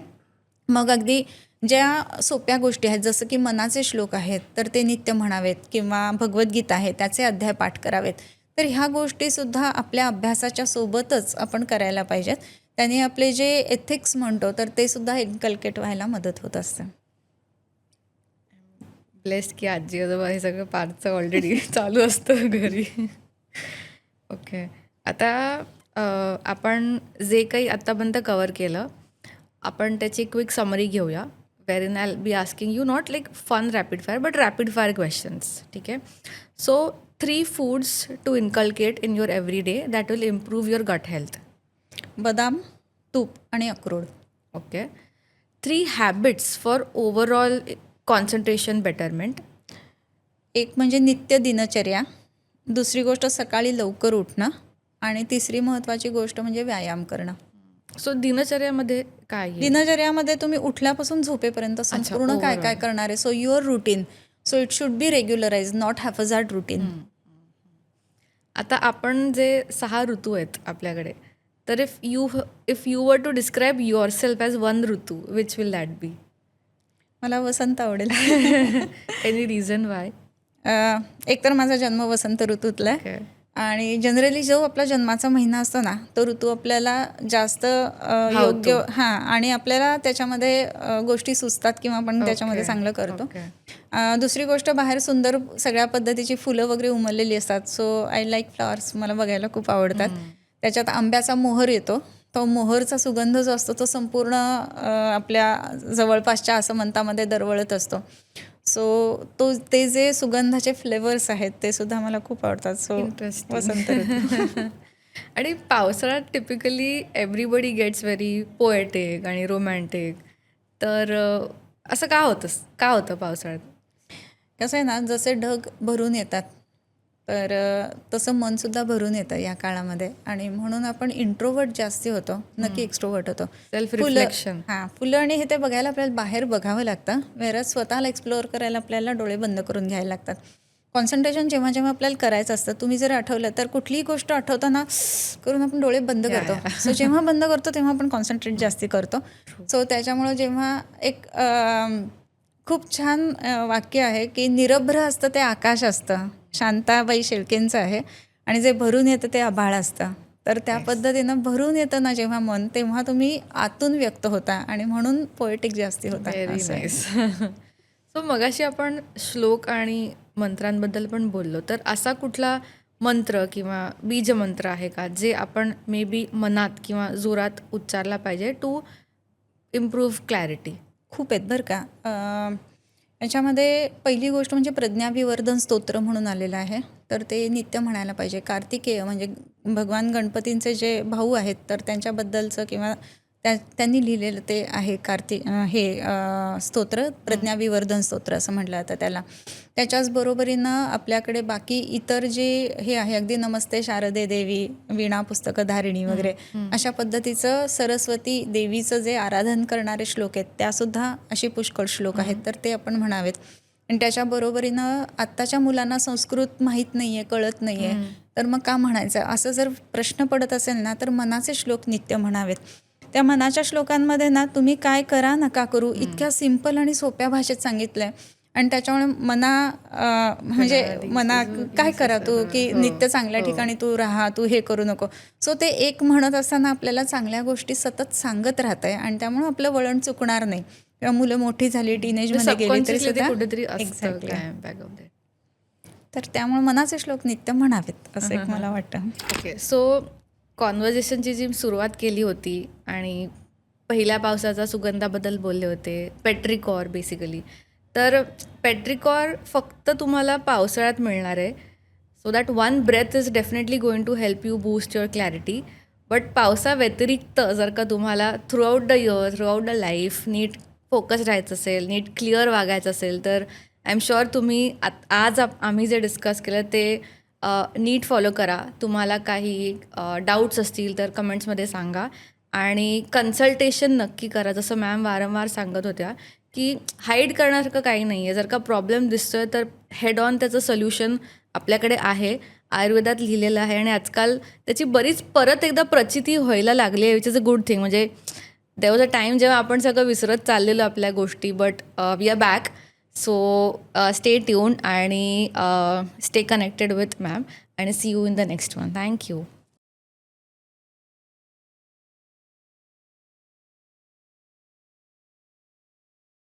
मग अगदी ज्या सोप्या गोष्टी आहेत जसं की मनाचे श्लोक आहेत तर ते नित्य म्हणावेत, किंवा भगवद्गीता आहे त्याचे अध्याय पाठ करावेत. तर ह्या गोष्टीसुद्धा आपल्या अभ्यासाच्या सोबतच आपण करायला पाहिजेत. त्याने आपले जे एथिक्स म्हणतो तर ते सुद्धा इन्कल्केट व्हायला मदत होत असते. ब्लेस्ड की आजी आजोबा हे सगळं पाठचं ऑलरेडी चालू असतं घरी. ओके. आता आपण जे काही आत्तापर्यंत कवर केलं आपण त्याची क्विक समरी घेऊया. Where in I be asking you not like fun rapid fire but rapid fire questions. ठीक आहे. So 3 foods to inculcate in your every day that will improve your gut health. बदाम, तूप आणि अक्रोड. Okay. 3 habits for overall concentration betterment. एक म्हणजे नित्य दिनचर्या, दुसरी गोष्ट सकाळी लवकर उठणं, आणि तिसरी महत्त्वाची गोष्ट म्हणजे व्यायाम करणं. सो दिनचर्यामध्ये काय आहे? दिनचर्यामध्ये तुम्ही उठल्यापासून झोपेपर्यंत संपूर्ण काय काय करणार आहे. So your routine, so it should be regularise, not haphazard routine. आता आपण जे 6 ऋतू आहेत आपल्याकडे, तर if you were to describe yourself as 1 ऋतू विच विल दॅट बी? मला वसंत आवडेल. Any reason why? एक तर माझा जन्म वसंत ऋतूतला आहे, आणि जनरली जो आपला जन्माचा महिना असतो ना तो ऋतू आपल्याला जास्त योग्य, हां, आणि आपल्याला त्याच्यामध्ये गोष्टी सुचतात किंवा आपण त्याच्यामध्ये चांगलं करतो. दुसरी गोष्ट, बाहेर सुंदर सगळ्या पद्धतीची फुलं वगैरे उमललेली असतात. सो आय लाईक फ्लॉवर्स, मला बघायला खूप आवडतात. त्याच्यात आंब्याचा मोहर येतो, तो मोहरचा सुगंध जो असतो तो संपूर्ण आपल्या जवळपासच्या आसमंतामध्ये दरवळत असतो. सो ते जे सुगंधाचे फ्लेवर्स आहेत ते सुद्धा मला खूप आवडतात. सो वसंत ऋतू. आणि पावसाळ्यात typically everybody gets very poetic आणि रोमॅन्टिक. तर असं का होतं पावसाळ्यात? कसं आहे ना, जसे ढग भरून येतात तर तसं मनसुद्धा भरून येतं या काळामध्ये, आणि म्हणून आपण इंट्रोवर्ट जास्ती होतो, नक्की एक्स्ट्रोवर्ट होतो. Self reflection. हां, फुलं आणि हे ते बघायला आपल्याला बाहेर बघावं लागतं, वेरच स्वतःला एक्सप्लोअर करायला आपल्याला डोळे बंद करून घ्यायला लागतात. कॉन्सन्ट्रेशन जेव्हा जेव्हा आपल्याला करायचं असतं, तुम्ही जर आठवलं तर कुठलीही गोष्ट आठवताना करून आपण डोळे बंद करतो. सो जेव्हा बंद करतो तेव्हा आपण कॉन्सन्ट्रेट जास्ती करतो. सो त्याच्यामुळं जेव्हा एक खूप छान वाक्य आहे की निरभ्र असतं ते आकाश असतं. शांताबाई शेळकेंचं आहे. आणि जे भरून येतं ते आभाळ असतं. तर त्या पद्धतीनं भरून येतं ना जेव्हा मन, तेव्हा तुम्ही आतून व्यक्त होता आणि म्हणून पोएटिक जास्ती होता व्हेरी असं आहे. नाईस. सो मगाशी आपण श्लोक आणि मंत्रांबद्दल पण बोललो, तर असा कुठला मंत्र किंवा बीजमंत्र आहे का जे आपण मे बी मनात किंवा जोरात उच्चारला पाहिजे टू इम्प्रूव्ह क्लॅरिटी? खूप आहेत बरं का. याच्यामध्ये पहिली गोष्ट म्हणजे प्रज्ञाविवर्धन स्तोत्र म्हणून आलेलं आहे. तर ते नित्य म्हणायला पाहिजे. कार्तिकेय म्हणजे भगवान गणपतींचे जे भाऊ आहेत तर त्यांच्याबद्दलचं किंवा त्यांनी लिहिलेलं ते आहे स्तोत्र, प्रज्ञाविवर्धन स्तोत्र असं म्हटलं जातं त्याला. त्याच्याच बरोबरीनं आपल्याकडे बाकी इतर जे हे आहे अगदी नमस्ते शारदे देवी, वीणा पुस्तकं धारिणी वगैरे अशा पद्धतीचं सरस्वती देवीचं जे आराधन करणारे श्लोक आहेत त्यासुद्धा असे पुष्कळ श्लोक आहेत तर ते आपण म्हणावेत. आणि त्याच्या बरोबरीनं आत्ताच्या मुलांना संस्कृत माहीत नाही आहे, कळत नाही आहे, तर मग का म्हणायचं असं जर प्रश्न पडत असेल ना तर मनाचे श्लोक नित्य म्हणावेत. त्या मनाच्या श्लोकांमध्ये ना तुम्ही काय करा नका करू इतक्या सिंपल आणि सोप्या भाषेत सांगितलं आहे. आणि त्याच्यामुळे म्हणजे मना काय करा तू की नित्य चांगल्या ठिकाणी तू राहा, तू हे करू नको. सो ते एक म्हणत असताना आपल्याला चांगल्या गोष्टी सतत सांगत राहत आहे आणि त्यामुळे आपलं वळण चुकणार नाही. किंवा मुलं मोठी झाली, टीनेजमध्ये गेली तरी सुद्धा कुठेतरी असतं Exactly. काय back of that. तर त्यामुळे मनाचे श्लोक नित्य म्हणावेत असं एक मला वाटतं. ओके. सो कॉन्व्हर्जेशनची जी सुरुवात केली होती आणि पहिल्या पावसाचा सुगंधाबद्दल बोलले होते, पेट्रिकॉर बेसिकली. तर पेट्रिकॉर फक्त तुम्हाला पावसाळ्यात मिळणार आहे. So that one breath is definitely going to help you boost your clarity. But पावसाव्यतिरिक्त जर का तुम्हाला throughout the year, throughout the life नीट फोकस राहायचं असेल, नीट क्लिअर वागायचं असेल, तर आय एम शुअर तुम्ही आज आम्ही जे डिस्कस केलं ते नीट फॉलो करा. तुम्हाला काही डाऊट्स असतील तर कमेंट्समध्ये सांगा आणि कन्सल्टेशन नक्की करा. जसं मॅम वारंवार सांगत होत्या की हाईड करण्यासारखं काही नाही आहे. जर का प्रॉब्लेम दिसतोय तर हेड ऑन त्याचं सोल्युशन आपल्याकडे आहे, आयुर्वेदात लिहिलेलं आहे आणि आजकाल त्याची बरीच परत एकदा प्रचिती व्हायला लागली आहे, which is a good thing. म्हणजे देयर वॉज अ टाईम जेव्हा आपण सगळं विसरत चाललेलो आपल्या गोष्टी, but we are back. So stay tune आणि स्टे कनेक्टेड विथ मॅम आणि see you in the next one. Thank you.